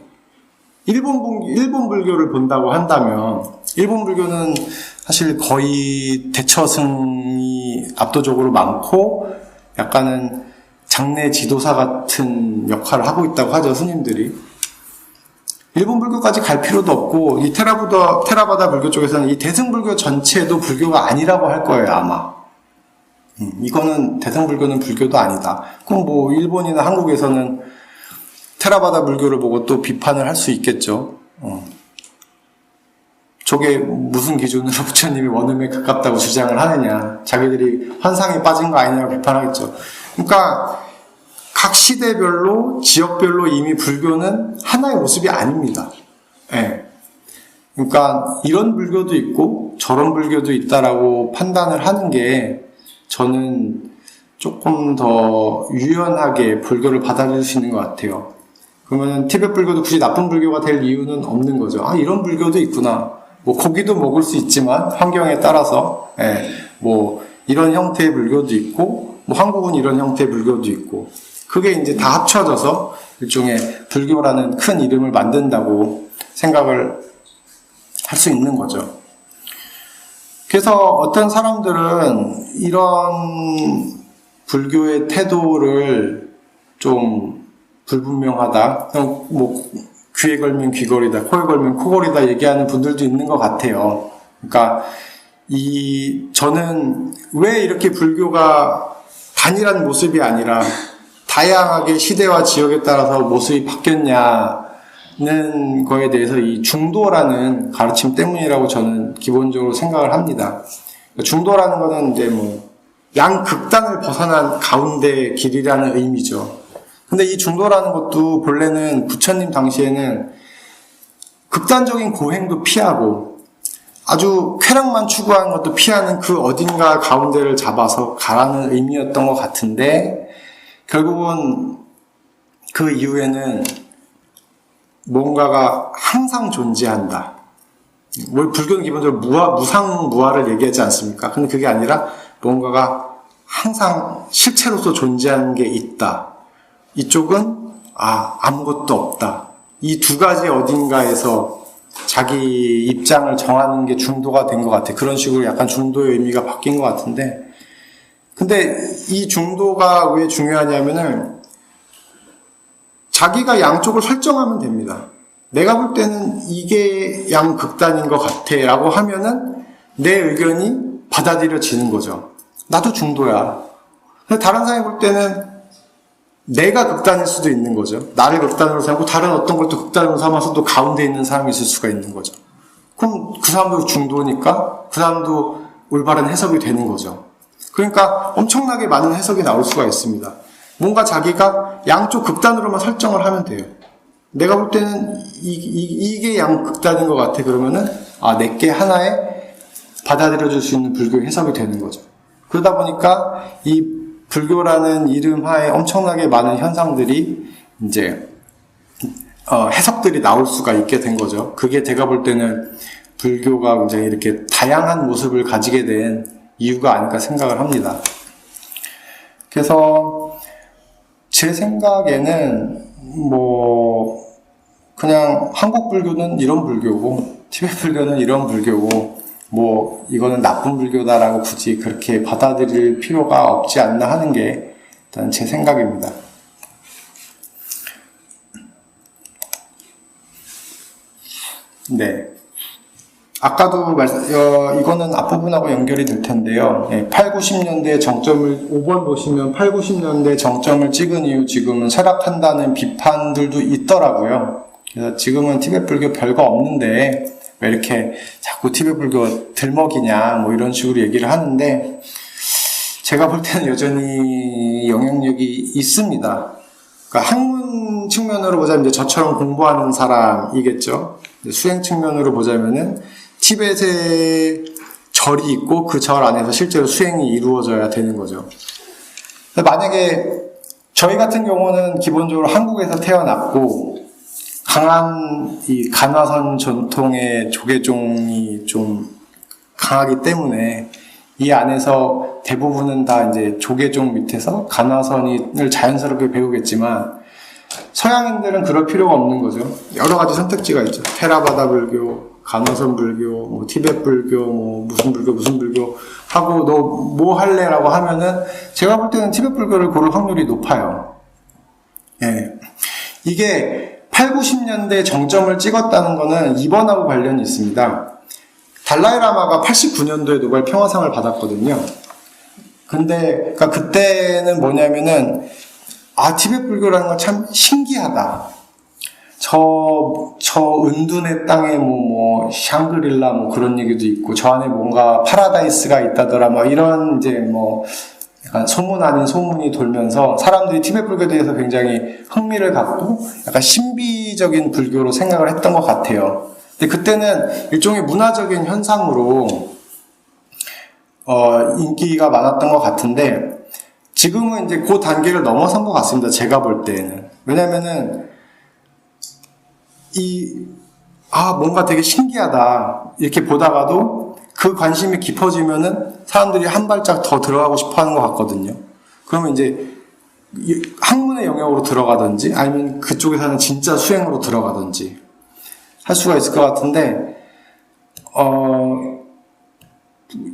일본 불교를 본다고 한다면, 일본 불교는 사실 거의 대처승이 압도적으로 많고 약간은 장내 지도사 같은 역할을 하고 있다고 하죠, 스님들이. 일본 불교까지 갈 필요도 없고, 이 테라바다 불교 쪽에서는 이 대승불교 전체도 불교가 아니라고 할 거예요, 아마. 이거는 대승불교는 불교도 아니다. 그럼 일본이나 한국에서는 테라바다 불교를 보고 또 비판을 할 수 있겠죠. 저게 무슨 기준으로 부처님이 원음에 가깝다고 주장을 하느냐. 자기들이 환상에 빠진 거 아니냐고 비판하겠죠. 그러니까 각 시대별로, 지역별로 이미 불교는 하나의 모습이 아닙니다. 예. 그러니까 이런 불교도 있고 저런 불교도 있다라고 판단을 하는 게 저는 조금 더 유연하게 불교를 받아들일 수 있는 것 같아요. 그러면 티베트 불교도 굳이 나쁜 불교가 될 이유는 없는 거죠. 이런 불교도 있구나. 고기도 먹을 수 있지만 환경에 따라서 이런 형태의 불교도 있고 한국은 이런 형태의 불교도 있고 그게 이제 다 합쳐져서 일종의 불교라는 큰 이름을 만든다고 생각을 할 수 있는 거죠. 그래서 어떤 사람들은 이런 불교의 태도를 좀 불분명하다, 귀에 걸면 귀걸이다, 코에 걸면 코걸이다 얘기하는 분들도 있는 것 같아요. 그러니까 저는 왜 이렇게 불교가 단일한 모습이 아니라 다양하게 시대와 지역에 따라서 모습이 바뀌었냐는 거에 대해서 이 중도라는 가르침 때문이라고 저는 기본적으로 생각을 합니다. 중도라는 거는 이제 양극단을 벗어난 가운데 길이라는 의미죠. 근데 이 중도라는 것도 본래는 부처님 당시에는 극단적인 고행도 피하고 아주 쾌락만 추구하는 것도 피하는 그 어딘가 가운데를 잡아서 가라는 의미였던 것 같은데 결국은 그 이후에는 뭔가가 항상 존재한다. 뭐 불교는 기본적으로 무상무화를 얘기하지 않습니까? 근데 그게 아니라 뭔가가 항상 실체로서 존재하는 게 있다. 이쪽은 아무것도 없다. 이 두 가지 어딘가에서 자기 입장을 정하는 게 중도가 된 것 같아. 그런 식으로 약간 중도의 의미가 바뀐 것 같은데, 근데 이 중도가 왜 중요하냐면은 자기가 양쪽을 설정하면 됩니다. 내가 볼 때는 이게 양극단인 것 같아 라고 하면은 내 의견이 받아들여지는 거죠. 나도 중도야. 근데 다른 사람이 볼 때는 내가 극단일 수도 있는 거죠. 나를 극단으로 삼고 다른 어떤 걸 또 극단으로 삼아서 또 가운데 있는 사람이 있을 수가 있는 거죠. 그럼 그 사람도 중도니까 그 사람도 올바른 해석이 되는 거죠. 그러니까 엄청나게 많은 해석이 나올 수가 있습니다. 뭔가 자기가 양쪽 극단으로만 설정을 하면 돼요. 내가 볼 때는 이게 양극단인 것 같아. 그러면은 내게 하나에 받아들여줄 수 있는 불교 해석이 되는 거죠. 그러다 보니까 이 불교라는 이름 하에 엄청나게 많은 현상들이 이제 해석들이 나올 수가 있게 된 거죠. 그게 제가 볼 때는 불교가 굉장히 이렇게 다양한 모습을 가지게 된 이유가 아닐까 생각을 합니다. 그래서 제 생각에는 그냥 한국 불교는 이런 불교고 티베트 불교는 이런 불교고 이거는 나쁜 불교다라고 굳이 그렇게 받아들일 필요가 없지 않나 하는 게 일단 제 생각입니다. 네. 아까도 이거는 앞부분하고 연결이 될 텐데요. 8, 90년대 정점을, 5번 보시면 8, 90년대 정점을 찍은 이후 지금은 쇠락한다는 비판들도 있더라고요. 그래서 지금은 티베트 불교 별거 없는데 왜 이렇게 자꾸 티베트 불교 들먹이냐 이런 식으로 얘기를 하는데, 제가 볼 때는 여전히 영향력이 있습니다. 그러니까 학문 측면으로 보자면 이제 저처럼 공부하는 사람이겠죠. 수행 측면으로 보자면은 티베트에 절이 있고 그 절 안에서 실제로 수행이 이루어져야 되는 거죠. 만약에 저희 같은 경우는 기본적으로 한국에서 태어났고 강한 이 간화선 전통의 조계종이 좀 강하기 때문에 이 안에서 대부분은 다 이제 조계종 밑에서 간화선을 자연스럽게 배우겠지만, 서양인들은 그럴 필요가 없는 거죠. 여러 가지 선택지가 있죠. 테라바다 불교, 간화선 불교, 티베트 불교, 무슨 불교 하고 너 뭐 할래라고 하면은 제가 볼 때는 티베트 불교를 고를 확률이 높아요. 예. 이게 8, 90년대 정점을 찍었다는 거는 이번하고 관련이 있습니다. 달라이라마가 89년도에 노벨 평화상을 받았거든요. 근데 그러니까 그때는 뭐냐면은 티베트 불교라는 건 참 신기하다. 저 은둔의 땅에 샹그릴라 그런 얘기도 있고, 저 안에 뭔가 파라다이스가 있다더라 이런 이제 약간 소문 아닌 소문이 돌면서 사람들이 티베트 불교에 대해서 굉장히 흥미를 갖고 약간 신비적인 불교로 생각을 했던 것 같아요. 근데 그때는 일종의 문화적인 현상으로 인기가 많았던 것 같은데, 지금은 이제 그 단계를 넘어선 것 같습니다. 제가 볼 때는. 왜냐면은 뭔가 되게 신기하다 이렇게 보다가도 그 관심이 깊어지면은 사람들이 한 발짝 더 들어가고 싶어 하는 것 같거든요. 그러면 이제 학문의 영역으로 들어가든지 아니면 그쪽에서는 진짜 수행으로 들어가든지 할 수가 있을 것 같은데,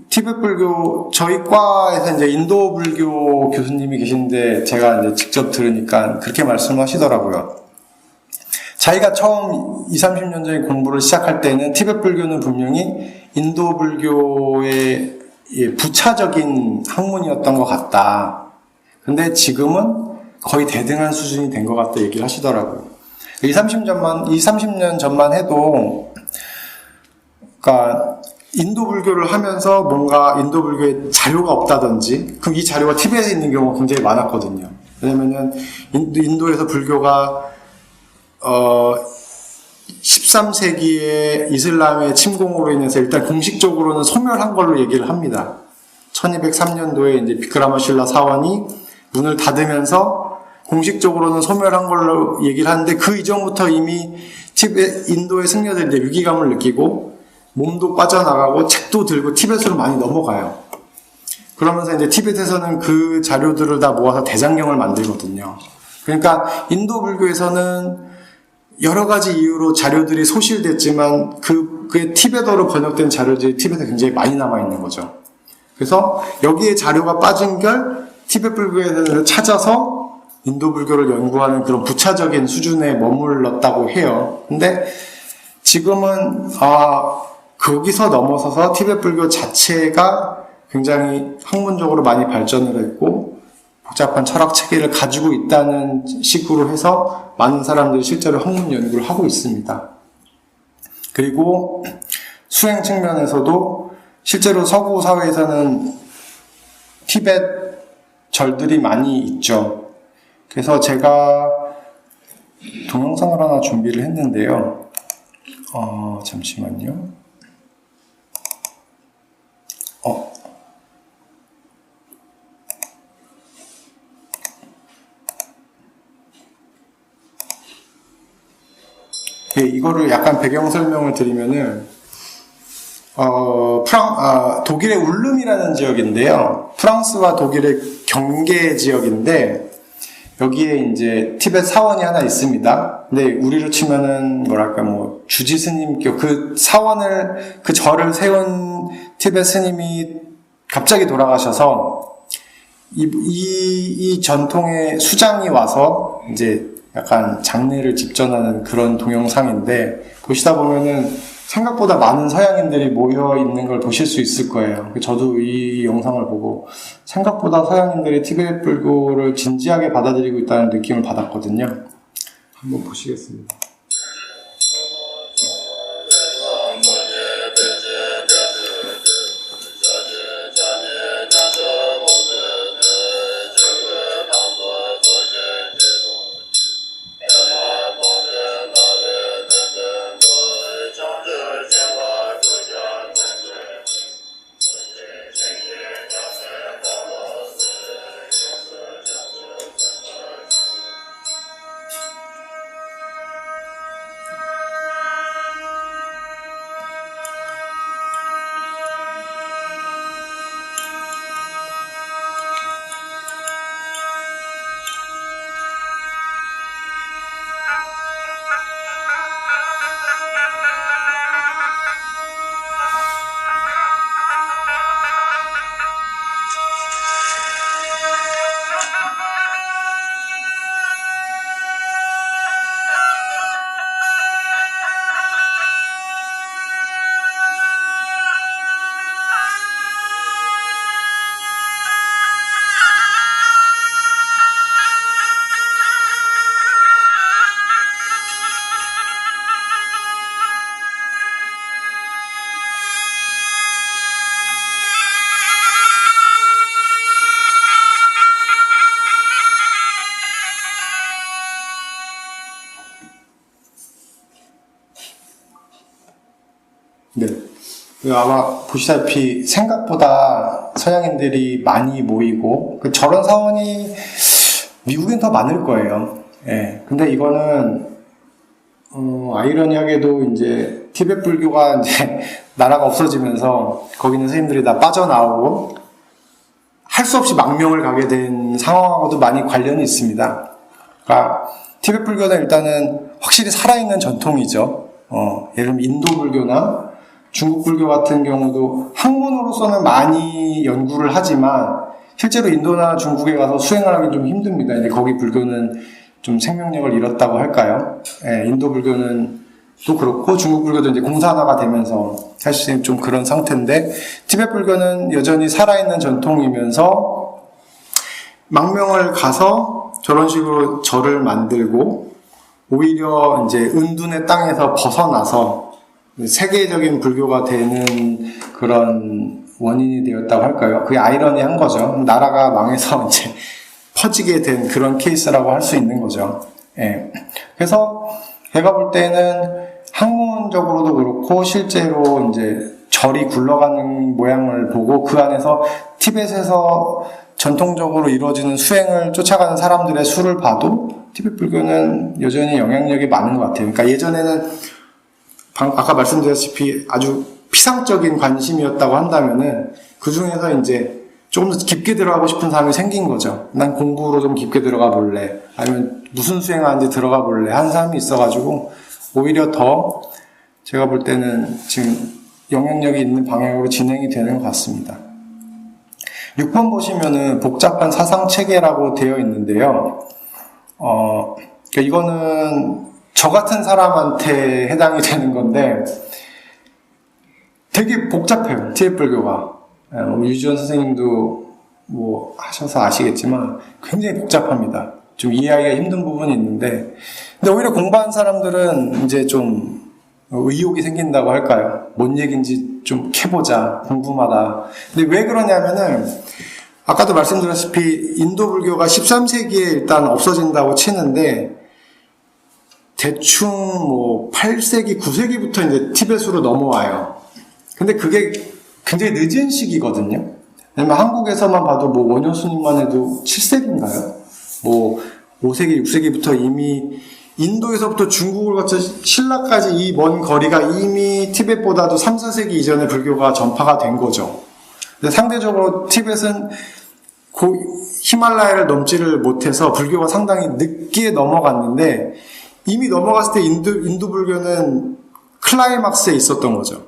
티베트 불교, 저희 과에서 이제 인도 불교 교수님이 계신데 제가 이제 직접 들으니까 그렇게 말씀하시더라고요. 자기가 처음 20, 30년 전에 공부를 시작할 때는 티베트 불교는 분명히 인도 불교의 부차적인 학문이었던 것 같다. 근데 지금은 거의 대등한 수준이 된 것 같다 얘기를 하시더라고요. 20, 30년 전만 해도, 그러니까 인도 불교를 하면서 뭔가 인도 불교에 자료가 없다든지, 그럼 이 자료가 티베트에 있는 경우가 굉장히 많았거든요. 왜냐면은 인도에서 불교가 13세기에 이슬람의 침공으로 인해서 일단 공식적으로는 소멸한 걸로 얘기를 합니다. 1203년도에 이제 비크라마실라 사원이 문을 닫으면서 공식적으로는 소멸한 걸로 얘기를 하는데 그 이전부터 이미 인도의 승려들이 이제 위기감을 느끼고 몸도 빠져나가고 책도 들고 티벳으로 많이 넘어가요. 그러면서 이제 티벳에서는 그 자료들을 다 모아서 대장경을 만들거든요. 그러니까 인도 불교에서는 여러 가지 이유로 자료들이 소실됐지만 그게 티베터로 번역된 자료들이 티벳에 굉장히 많이 남아있는 거죠. 그래서 여기에 자료가 빠진 결 티벳 불교에서 찾아서 인도 불교를 연구하는 그런 부차적인 수준에 머물렀다고 해요. 근데 지금은 거기서 넘어서서 티벳 불교 자체가 굉장히 학문적으로 많이 발전을 했고 복잡한 철학 체계를 가지고 있다는 식으로 해서 많은 사람들이 실제로 학문 연구를 하고 있습니다. 그리고 수행 측면에서도 실제로 서구 사회에서는 티벳 절들이 많이 있죠. 그래서 제가 동영상을 하나 준비를 했는데요. 잠시만요. 네, 이거를 약간 배경 설명을 드리면은, 독일의 울름이라는 지역인데요. 프랑스와 독일의 경계 지역인데, 여기에 이제 티벳 사원이 하나 있습니다. 근데 우리로 치면은, 주지 스님교, 그 절을 세운 티벳 스님이 갑자기 돌아가셔서, 이 전통의 수장이 와서, 이제, 약간 장례를 집전하는 그런 동영상인데 보시다 보면은 생각보다 많은 서양인들이 모여 있는 걸 보실 수 있을 거예요. 저도 이 영상을 보고 생각보다 서양인들이 티베트 불교를 진지하게 받아들이고 있다는 느낌을 받았거든요. 한번 보시겠습니다. 네. 아마 보시다시피 생각보다 서양인들이 많이 모이고 저런 사원이 미국엔 더 많을 거예요. 예. 근데 이거는 아이러니하게도 이제 티베트 불교가 이제 나라가 없어지면서 거기 있는 스님들이 다 빠져나오고 할 수 없이 망명을 가게 된 상황하고도 많이 관련이 있습니다. 그러니까 티베트 불교는 일단은 확실히 살아있는 전통이죠. 예를 들면 인도 불교나 중국 불교 같은 경우도 학문으로서는 많이 연구를 하지만 실제로 인도나 중국에 가서 수행을 하기 좀 힘듭니다. 이제 거기 불교는 좀 생명력을 잃었다고 할까요? 예, 인도 불교는 또 그렇고 중국 불교도 이제 공산화가 되면서 사실 좀 그런 상태인데 티베트 불교는 여전히 살아있는 전통이면서 망명을 가서 저런 식으로 절을 만들고 오히려 이제 은둔의 땅에서 벗어나서 세계적인 불교가 되는 그런 원인이 되었다고 할까요? 그게 아이러니한 거죠. 나라가 망해서 이제 퍼지게 된 그런 케이스라고 할 수 있는 거죠. 예. 그래서 제가 볼 때는 학문적으로도 그렇고 실제로 이제 절이 굴러가는 모양을 보고 그 안에서 티벳에서 전통적으로 이루어지는 수행을 쫓아가는 사람들의 수를 봐도 티베트 불교는 여전히 영향력이 많은 것 같아요. 그러니까 예전에는 아까 말씀드렸다시피 아주 피상적인 관심이었다고 한다면은 그 중에서 이제 조금 더 깊게 들어가고 싶은 사람이 생긴 거죠. 난 공부로 좀 깊게 들어가 볼래. 아니면 무슨 수행하는지 들어가 볼래. 한 사람이 있어가지고 오히려 더 제가 볼 때는 지금 영향력이 있는 방향으로 진행이 되는 것 같습니다. 6번 보시면은 복잡한 사상 체계라고 되어 있는데요. 그러니까 이거는 저 같은 사람한테 해당이 되는 건데 되게 복잡해요. 티베트 불교가. 유지원 선생님도 뭐 하셔서 아시겠지만 굉장히 복잡합니다. 좀 이해하기가 힘든 부분이 있는데, 근데 오히려 공부한 사람들은 이제 좀 의욕이 생긴다고 할까요? 뭔 얘기인지 좀 캐보자, 궁금하다. 근데 왜 그러냐면은 아까도 말씀드렸다시피 인도 불교가 13세기에 일단 없어진다고 치는데 대충 뭐 8세기, 9세기부터 이제 티베트로 넘어와요. 근데 그게 굉장히 늦은 시기거든요. 왜냐면 한국에서만 봐도 뭐 원효스님만 해도 7세기인가요? 뭐 5세기, 6세기부터 이미 인도에서부터 중국을 거쳐 신라까지 이 먼 거리가 이미 티벳보다도 3, 4세기 이전에 불교가 전파가 된 거죠. 근데 상대적으로 티벳은 히말라야를 넘지를 못해서 불교가 상당히 늦게 넘어갔는데 이미 넘어갔을 때 인도 불교는 클라이막스에 있었던 거죠.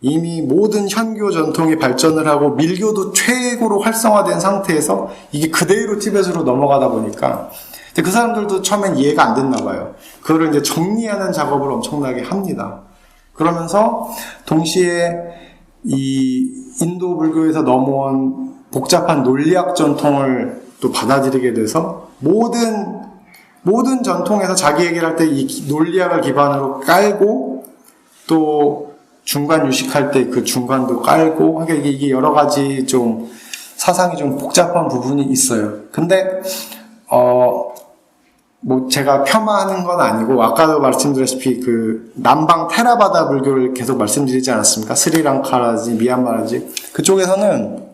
이미 모든 현교 전통이 발전을 하고 밀교도 최고로 활성화된 상태에서 이게 그대로 티벳으로 넘어가다 보니까 그 사람들도 처음엔 이해가 안 됐나 봐요. 그거를 이제 정리하는 작업을 엄청나게 합니다. 그러면서 동시에 이 인도 불교에서 넘어온 복잡한 논리학 전통을 또 받아들이게 돼서 모든 전통에서 자기 얘기를 할 때 이 논리학을 기반으로 깔고 또 중간 유식할 때 그 중간도 깔고 하게 이게 여러 가지 좀 사상이 좀 복잡한 부분이 있어요. 근데 뭐 제가 폄하하는 건 아니고 아까도 말씀드렸다시피 그 남방 테라바다 불교를 계속 말씀드리지 않았습니까? 스리랑카라든지 미얀마라든지 그쪽에서는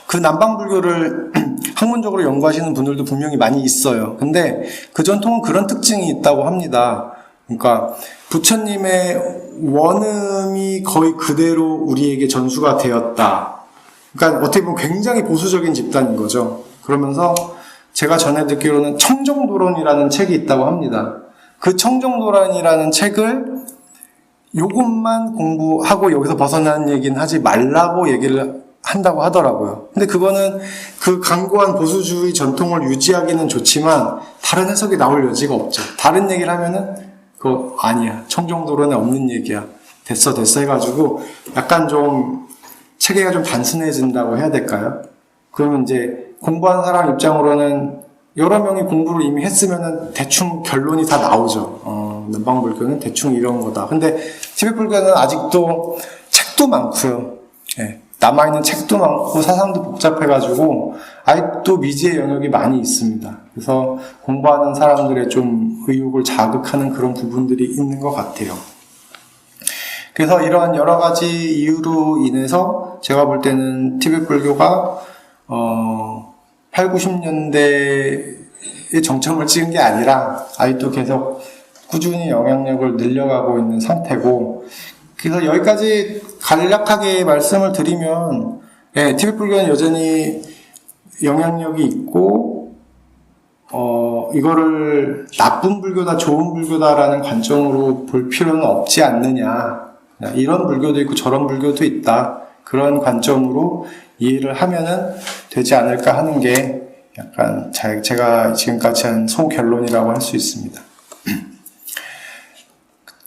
그 남방 불교를 학문적으로 연구하시는 분들도 분명히 많이 있어요. 근데 그 전통은 그런 특징이 있다고 합니다. 그러니까 부처님의 원음이 거의 그대로 우리에게 전수가 되었다. 그러니까 어떻게 보면 굉장히 보수적인 집단인 거죠. 그러면서 제가 전에 듣기로는 청정도론이라는 책이 있다고 합니다. 그 청정도론이라는 책을 요것만 공부하고 여기서 벗어나는 얘기는 하지 말라고 얘기를 한다고 하더라고요. 근데 그거는 그 강고한 보수주의 전통을 유지하기는 좋지만 다른 해석이 나올 여지가 없죠. 다른 얘기를 하면은 그거 아니야. 청정도론에 없는 얘기야. 됐어 해가지고 약간 좀 체계가 좀 단순해진다고 해야 될까요? 그러면 이제 공부한 사람 입장으로는 여러 명이 공부를 이미 했으면은 대충 결론이 다 나오죠. 남방불교는 대충 이런 거다. 근데 티베트 불교는 아직도 책도 많고요. 예. 남아있는 책도 많고 사상도 복잡해가지고 아직도 미지의 영역이 많이 있습니다. 그래서 공부하는 사람들의 좀 의욕을 자극하는 그런 부분들이 있는 것 같아요. 그래서 이런 여러 가지 이유로 인해서 제가 볼 때는 티베트 불교가 8, 90년대에 정점을 찍은 게 아니라 아직도 계속 꾸준히 영향력을 늘려가고 있는 상태고, 그래서 여기까지 간략하게 말씀을 드리면, 티베트 불교는 여전히 영향력이 있고, 이거를 나쁜 불교다, 좋은 불교다라는 관점으로 볼 필요는 없지 않느냐. 이런 불교도 있고 저런 불교도 있다. 그런 관점으로 이해를 하면은 되지 않을까 하는 게 약간 제가 지금까지 한 소결론이라고 할 수 있습니다.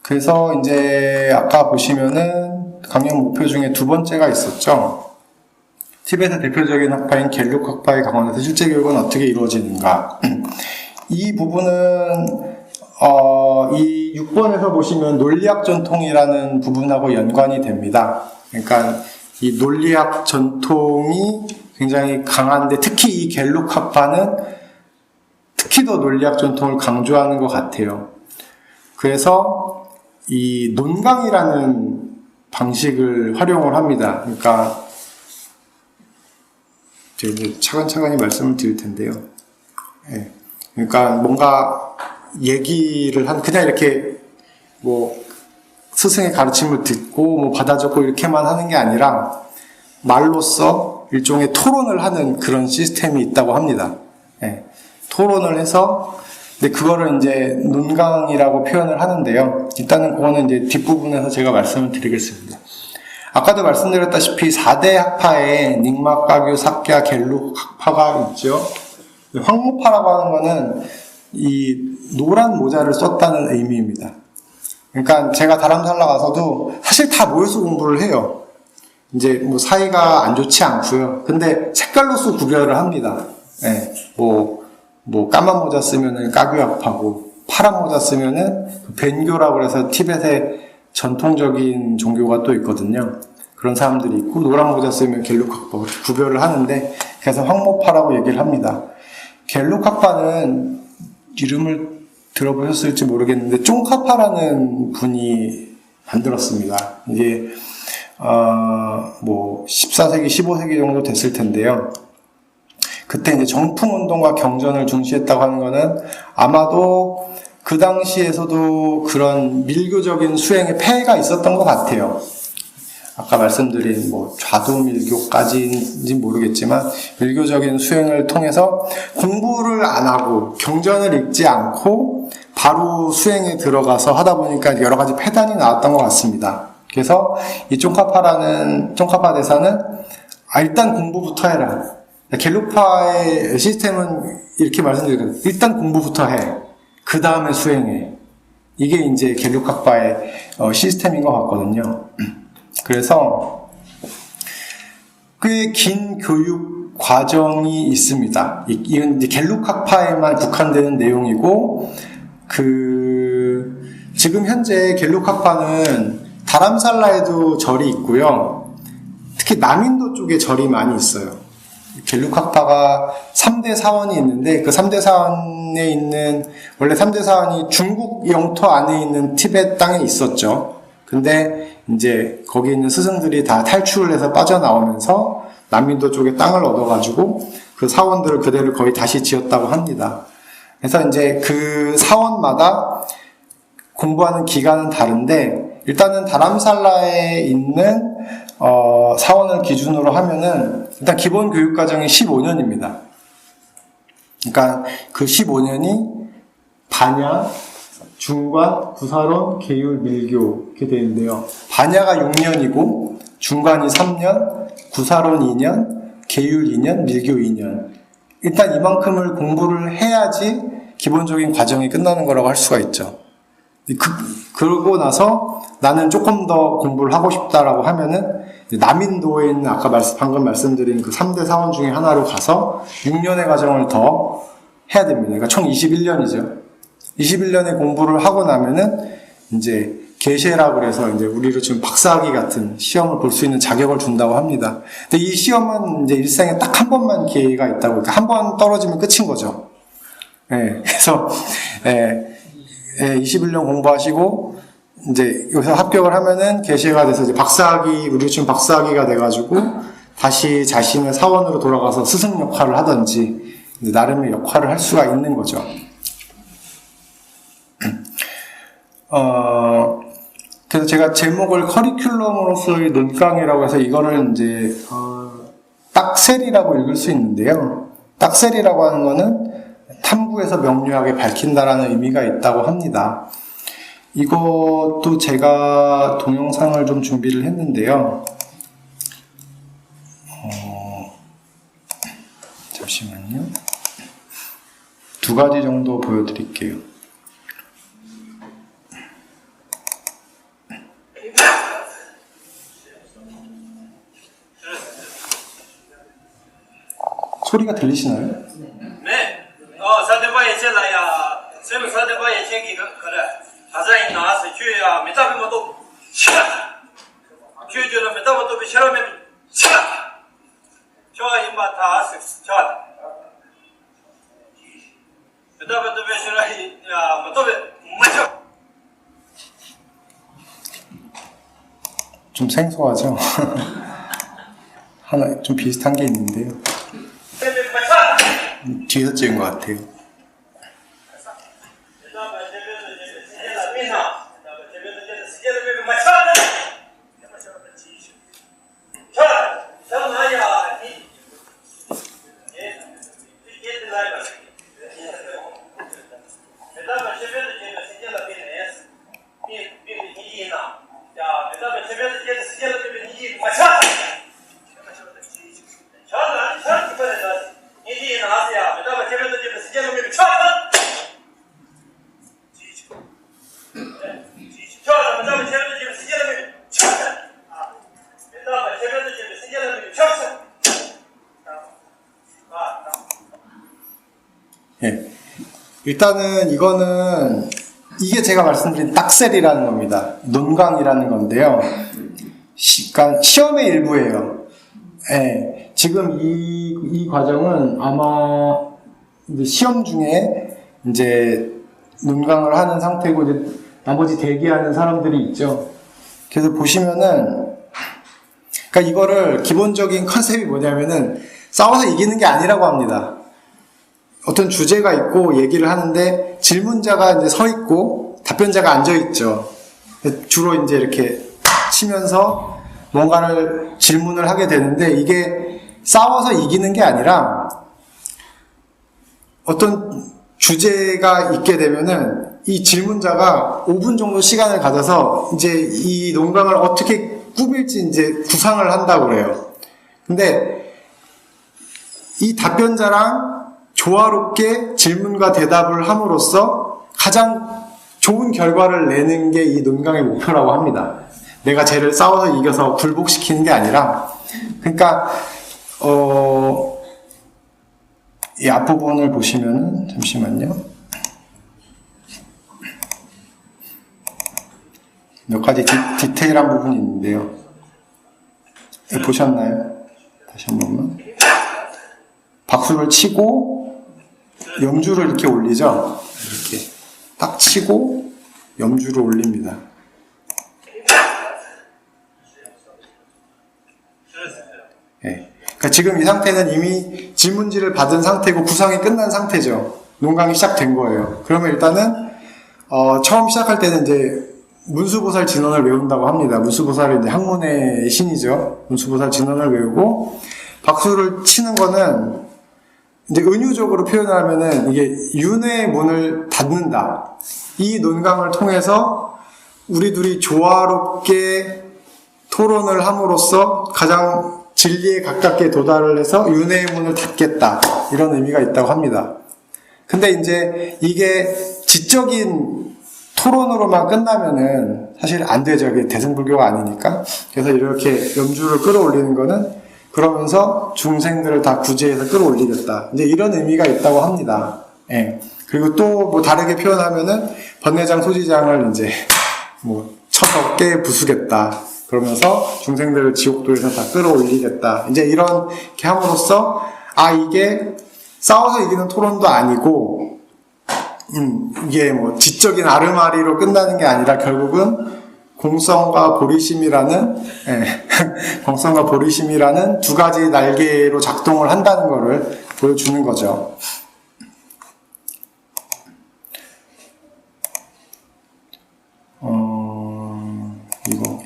그래서 이제 아까 보시면은 강연 목표 중에 두 번째가 있었죠. 티베트의 대표적인 학파인 갤룩 학파의 강원에서 실제 교육은 어떻게 이루어지는가. 이 부분은 이 6번에서 보시면 논리학 전통이라는 부분하고 연관이 됩니다. 그러니까 이 논리학 전통이 굉장히 강한데 특히 이 갤룩 학파는 특히 더 논리학 전통을 강조하는 것 같아요. 그래서 이 논강이라는 방식을 활용을 합니다. 그러니까 제가 이제 차근차근히 말씀을 드릴 텐데요. 예. 그러니까 뭔가 얘기를 그냥 이렇게 뭐 스승의 가르침을 듣고 뭐 받아 적고 이렇게만 하는 게 아니라 말로써 일종의 토론을 하는 그런 시스템이 있다고 합니다. 예. 토론을 해서 근데 그거를 이제 논강이라고 표현을 하는데요. 일단은 그거는 이제 뒷부분에서 제가 말씀을 드리겠습니다. 아까도 말씀드렸다시피 4대 학파에 닉마, 가교, 삭야, 겔룩 학파가 있죠. 황모파라고 하는 거는 이 노란 모자를 썼다는 의미입니다. 그러니까 제가 다람살라 가서도 사실 다 모여서 공부를 해요. 이제 뭐 사이가 안 좋지 않고요. 근데 색깔로서 구별을 합니다. 예, 뭐 까만 모자 쓰면은 가교 학파고 파란 모자 쓰면은 벤교라고 해서 티벳의 전통적인 종교가 또 있거든요. 그런 사람들이 있고 노란 모자 쓰면 겔룩 학파 구별을 하는데 그래서 황모파라고 얘기를 합니다. 겔룩 학파는 이름을 들어보셨을지 모르겠는데 쫑카파라는 분이 만들었습니다. 이게 뭐 14세기, 15세기 정도 됐을 텐데요. 그때 이제 정풍운동과 경전을 중시했다고 하는 거는 아마도 그 당시에서도 그런 밀교적인 수행에 폐해가 있었던 것 같아요. 아까 말씀드린 뭐 좌도밀교까지인지 모르겠지만 밀교적인 수행을 통해서 공부를 안 하고 경전을 읽지 않고 바로 수행에 들어가서 하다 보니까 여러 가지 폐단이 나왔던 것 같습니다. 그래서 이 쫑카파 대사는 일단 공부부터 해라. 겔룩파의 시스템은 이렇게 말씀드리거든요. 일단 공부부터 해. 그 다음에 수행해. 이게 이제 겔룩학파의 시스템인 것 같거든요. 그래서 꽤 긴 교육 과정이 있습니다. 이건 이제 겔룩학파에만 국한되는 내용이고, 지금 현재 겔룩학파는 다람살라에도 절이 있고요. 특히 남인도 쪽에 절이 많이 있어요. 겔룩학파가 3대 사원이 있는데 그 3대 사원에 있는 원래 3대 사원이 중국 영토 안에 있는 티벳 땅에 있었죠. 근데 이제 거기 있는 스승들이 다 탈출을 해서 빠져나오면서 남인도 쪽에 땅을 얻어가지고 그 사원들을 그대로 거의 다시 지었다고 합니다. 그래서 이제 그 사원마다 공부하는 기간은 다른데 일단은 다람살라에 있는 사원을 기준으로 하면은 일단 기본 교육 과정이 15년입니다. 그러니까 그 15년이 반야, 중관, 구사론, 계율, 밀교 이렇게 되는데요. 반야가 6년이고 중관이 3년, 구사론 2년, 계율 2년, 밀교 2년. 일단 이만큼을 공부를 해야지 기본적인 과정이 끝나는 거라고 할 수가 있죠. 그러고 나서 나는 조금 더 공부를 하고 싶다라고 하면은 남인도에 있는 방금 말씀드린 그 3대 사원 중에 하나로 가서 6년의 과정을 더 해야 됩니다. 그러니까 총 21년이죠. 21년의 공부를 하고 나면은 이제 계시라고 해서 이제 우리로 지금 박사학위 같은 시험을 볼 수 있는 자격을 준다고 합니다. 근데 이 시험은 이제 일생에 딱 한 번만 기회가 있다고, 그러니까 한 번 떨어지면 끝인 거죠. 예, 그래서 21년 공부하시고 이제 여기서 합격을 하면은 계시가 돼서 이제 우리 지금 박사학위가 돼가지고 다시 자신의 사원으로 돌아가서 스승 역할을 하든지 나름의 역할을 할 수가 있는 거죠. 그래서 제가 제목을 커리큘럼으로서의 논강이라고 해서 이거를 이제 딱셀이라고 읽을 수 있는데요. 딱셀이라고 하는 거는 탐구에서 명료하게 밝힌다라는 의미가 있다고 합니다. 이것도 제가 동영상을 좀 준비를 했는데요. 잠시만요. 2가지 정도 보여드릴게요. 소리가 들리시나요? 네. 3.8也进来呀，这个3.8也先给个可能，他这一拿是去呀，没大那么多，去了没大那么多，去了没，去一把他是去的，没大那么多去了呀，没多没去。 좀 생소하죠? 하나 좀 비슷한 게 있는데요. 뒤에서 찍은 것 같아요. 예. 일단은 이거는 이게 제가 말씀드린 딱셀이라는 겁니다. 논강이라는 건데요. 그러니까 시험의 일부예요. 예. 지금 이 과정은 아마 이제 시험 중에 이제 논강을 하는 상태고 이제 나머지 대기하는 사람들이 있죠. 그래서 보시면은 그러니까 이거를 기본적인 컨셉이 뭐냐면은 싸워서 이기는 게 아니라고 합니다. 어떤 주제가 있고 얘기를 하는데 질문자가 이제 서 있고 답변자가 앉아 있죠. 주로 이제 이렇게 치면서 뭔가를 질문을 하게 되는데 이게 싸워서 이기는 게 아니라 어떤 주제가 있게 되면은 이 질문자가 5분 정도 시간을 가져서 이제 이 논강을 어떻게 꾸밀지 이제 구상을 한다고 그래요. 근데 이 답변자랑 조화롭게 질문과 대답을 함으로써 가장 좋은 결과를 내는 게 이 논강의 목표라고 합니다. 내가 쟤를 싸워서 이겨서 굴복시키는 게 아니라, 그러니까 이 앞부분을 보시면은 잠시만요. 몇 가지 디테일한 부분이 있는데요. 보셨나요? 다시 한 번만. 박수를 치고 염주를 이렇게 올리죠. 이렇게 딱 치고 염주를 올립니다. 네. 그러니까 지금 이 상태는 이미 질문지를 받은 상태고 구상이 끝난 상태죠. 논강이 시작된 거예요. 그러면 일단은 처음 시작할 때는 이제 문수보살 진언을 외운다고 합니다. 문수보살은 이제 학문의 신이죠. 문수보살 진언을 외우고 박수를 치는 거는 이제 은유적으로 표현하면은 이게 윤회의 문을 닫는다. 이 논강을 통해서 우리 둘이 조화롭게 토론을 함으로써 가장 진리에 가깝게 도달을 해서 윤회의 문을 닫겠다. 이런 의미가 있다고 합니다. 근데 이제 이게 지적인 토론으로만 끝나면은 사실 안 되죠. 이게 대승불교가 아니니까. 그래서 이렇게 염주를 끌어올리는 거는 그러면서 중생들을 다 구제해서 끌어올리겠다. 이제 이런 의미가 있다고 합니다. 예. 그리고 또 뭐 다르게 표현하면은 번뇌장 소지장을 이제 뭐 쳐서 깨 부수겠다. 그러면서 중생들을 지옥도에서 다 끌어올리겠다. 이제 이렇게 함으로써 이게 싸워서 이기는 토론도 아니고 이게 뭐 지적인 아르마리로 끝나는 게 아니라 결국은 공성과 보리심이라는 공성과 보리심이라는 두 가지 날개로 작동을 한다는 것을 보여주는 거죠.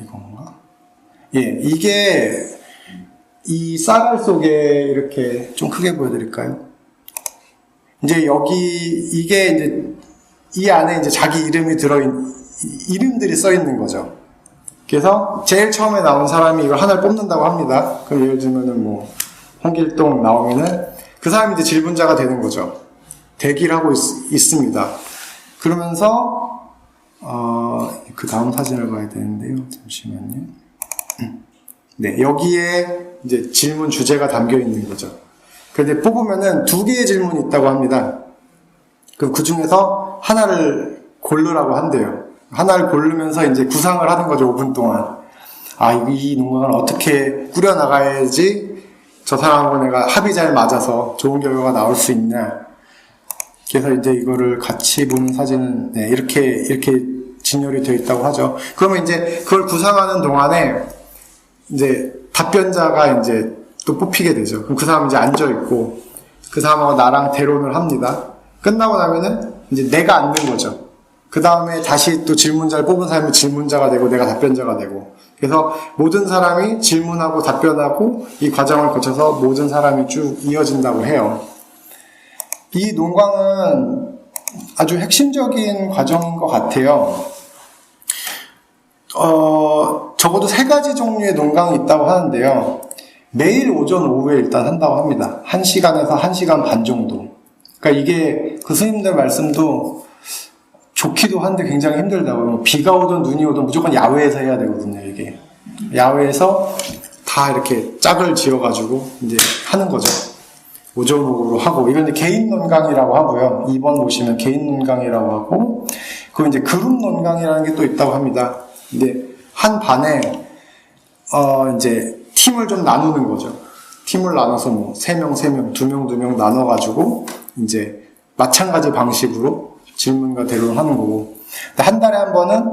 이건가? 예, 이게 이 쌀알 속에 이렇게 좀 크게 보여드릴까요? 이제 이게 이제 이 안에 이제 자기 이름이 이름들이 써 있는 거죠. 그래서 제일 처음에 나온 사람이 이걸 하나를 뽑는다고 합니다. 그럼 예를 들면은 뭐 홍길동 나오면은 그 사람이 이제 질문자가 되는 거죠. 대기를 하고 있습니다. 그러면서 그 다음 사진을 봐야 되는데요. 잠시만요. 네, 여기에 이제 질문 주제가 담겨 있는 거죠. 그런데 뽑으면은 2개의 질문이 있다고 합니다. 그럼 그 중에서 하나를 고르라고 한대요. 하나를 고르면서 이제 구상을 하는 거죠, 5분 동안. 이 논문을 어떻게 꾸려나가야지 저 사람하고 내가 합이 잘 맞아서 좋은 결과가 나올 수 있냐. 그래서 이제 이거를 같이 보는 사진은, 네, 이렇게 진열이 되어 있다고 하죠. 그러면 이제 그걸 구상하는 동안에 이제 답변자가 이제 또 뽑히게 되죠. 그럼 그 사람은 이제 앉아있고, 그 사람하고 나랑 대론을 합니다. 끝나고 나면은 이제 내가 앉는 거죠. 그 다음에 다시 또 질문자를 뽑은 사람이 질문자가 되고 내가 답변자가 되고, 그래서 모든 사람이 질문하고 답변하고 이 과정을 거쳐서 모든 사람이 쭉 이어진다고 해요. 이 논광은 아주 핵심적인 과정인 것 같아요. 적어도 3가지 종류의 논광이 있다고 하는데요. 매일 오전, 오후에 일단 한다고 합니다. 1시간에서 1시간 반 정도. 그러니까 이게 그 스님들 말씀도 좋기도 한데 굉장히 힘들다고. 비가 오든 눈이 오든 무조건 야외에서 해야 되거든요, 이게. 야외에서 다 이렇게 짝을 지어가지고 이제 하는 거죠. 오전, 오후로 하고. 이건 이제 개인 논강이라고 하고요. 2번 보시면 개인 논강이라고 하고, 그리고 이제 그룹 논강이라는 게 또 있다고 합니다. 근데 한 반에, 이제 팀을 좀 나누는 거죠. 팀을 나눠서 뭐 3명, 3명, 2명, 2명 나눠가지고 이제 마찬가지 방식으로 질문과 대론을 하는 거고. 한 달에 한 번은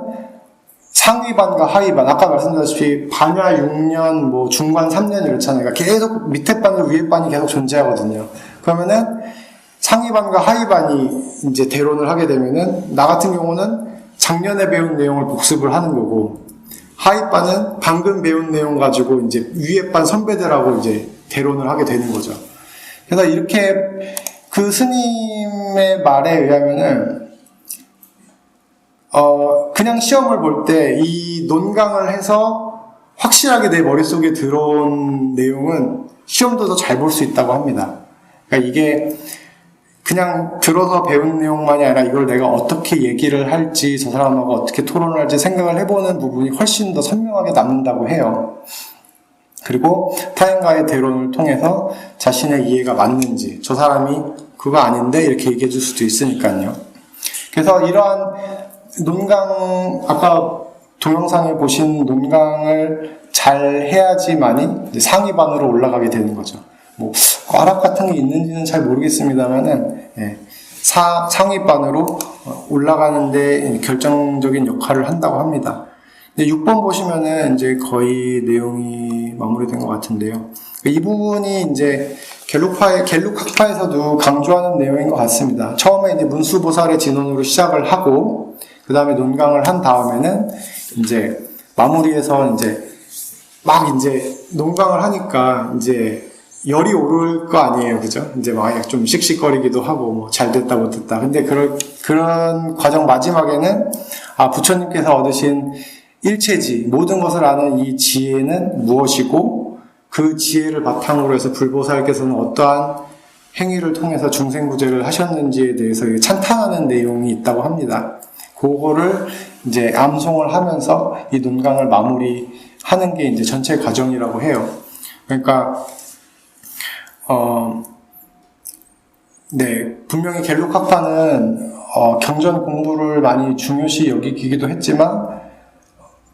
상위반과 하위반, 아까 말씀드렸다시피 반야 6년, 뭐 중간 3년 이렇잖아요. 그러니까 계속 밑에 반과 위에 반이 계속 존재하거든요. 그러면은 상위반과 하위반이 이제 대론을 하게 되면은 나 같은 경우는 작년에 배운 내용을 복습을 하는 거고, 하위반은 방금 배운 내용 가지고 이제 위에 반 선배들하고 이제 대론을 하게 되는 거죠. 그래서 이렇게 그 스님의 말에 의하면은 그냥 시험을 볼 때 이 논강을 해서 확실하게 내 머릿속에 들어온 내용은 시험도 더 잘 볼 수 있다고 합니다. 그러니까 이게 그냥 들어서 배운 내용만이 아니라 이걸 내가 어떻게 얘기를 할지, 저 사람하고 어떻게 토론을 할지 생각을 해보는 부분이 훨씬 더 선명하게 남는다고 해요. 그리고 타인과의 대론을 통해서 자신의 이해가 맞는지, 저 사람이 그거 아닌데 이렇게 얘기해 줄 수도 있으니까요. 그래서 이러한 논강, 아까 동영상에 보신 논강을 잘 해야지만이 이제 상위반으로 올라가게 되는 거죠. 뭐 꽈락 같은 게 있는지는 잘 모르겠습니다만은, 예, 상위반으로 올라가는데 결정적인 역할을 한다고 합니다. 근데 6번 보시면은 이제 거의 내용이 마무리된 것 같은데요. 이 부분이 이제 갤룩 학파에서도 강조하는 내용인 것 같습니다. 처음에 이제 문수보살의 진언으로 시작을 하고, 그 다음에 논강을 한 다음에는 이제 마무리해서 이제 논강을 하니까 이제 열이 오를 거 아니에요, 그죠? 이제 막 좀 씩씩거리기도 하고, 뭐 잘 됐다 못했다. 근데 그런 과정 마지막에는 부처님께서 얻으신 일체지, 모든 것을 아는 이 지혜는 무엇이고, 그 지혜를 바탕으로 해서 불보살께서는 어떠한 행위를 통해서 중생구제를 하셨는지에 대해서 찬탄하는 내용이 있다고 합니다. 그거를 이제 암송을 하면서 이 논강을 마무리하는 게 이제 전체 과정이라고 해요. 그러니까 네, 분명히 갤룩 학파는 경전 공부를 많이 중요시 여기기도 했지만,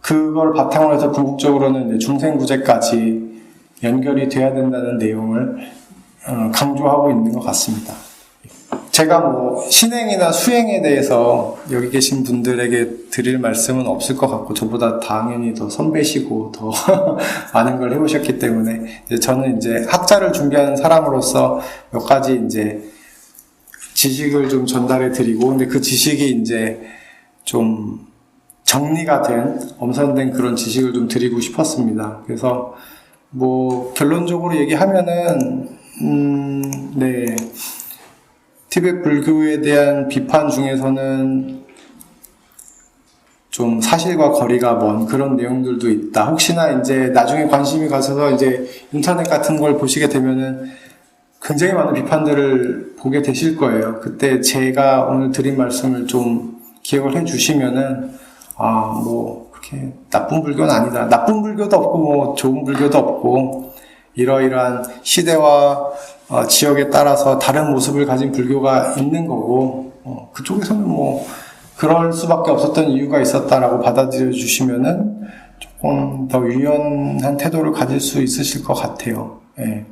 그걸 바탕으로 해서 궁극적으로는 이제 중생구제까지 연결이 돼야 된다는 내용을 강조하고 있는 것 같습니다. 제가 뭐 신행이나 수행에 대해서 여기 계신 분들에게 드릴 말씀은 없을 것 같고, 저보다 당연히 더 선배시고 더 많은 걸 해보셨기 때문에 저는 이제 학자를 준비하는 사람으로서 몇 가지 이제 지식을 좀 전달해 드리고, 근데 그 지식이 이제 좀 정리가 된, 엄선된 그런 지식을 좀 드리고 싶었습니다. 그래서 뭐 결론적으로 얘기하면은 네, 티베트 불교에 대한 비판 중에서는 좀 사실과 거리가 먼 그런 내용들도 있다. 혹시나 이제 나중에 관심이 가셔서 이제 인터넷 같은 걸 보시게 되면은 굉장히 많은 비판들을 보게 되실 거예요. 그때 제가 오늘 드린 말씀을 좀 기억을 해 주시면은, 뭐 그렇게 나쁜 불교는 아니다. 나쁜 불교도 없고 뭐 좋은 불교도 없고, 이러이러한 시대와 지역에 따라서 다른 모습을 가진 불교가 있는 거고, 그쪽에서는 뭐 그럴 수밖에 없었던 이유가 있었다라고 받아들여 주시면은 조금 더 유연한 태도를 가질 수 있으실 것 같아요. 예.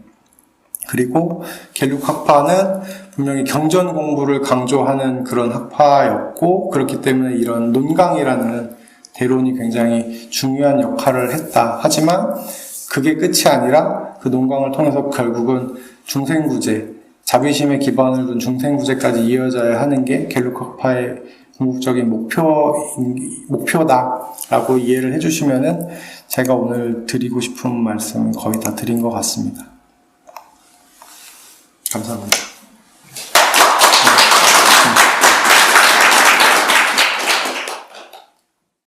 그리고 갤룩 학파는 분명히 경전 공부를 강조하는 그런 학파였고, 그렇기 때문에 이런 논강이라는 대론이 굉장히 중요한 역할을 했다. 하지만 그게 끝이 아니라 그 논강을 통해서 결국은 중생구제, 자비심에 기반을 둔 중생구제까지 이어져야 하는 게 갤루커파의 궁극적인 목표다라고 이해를 해주시면은 제가 오늘 드리고 싶은 말씀은 거의 다 드린 것 같습니다. 감사합니다.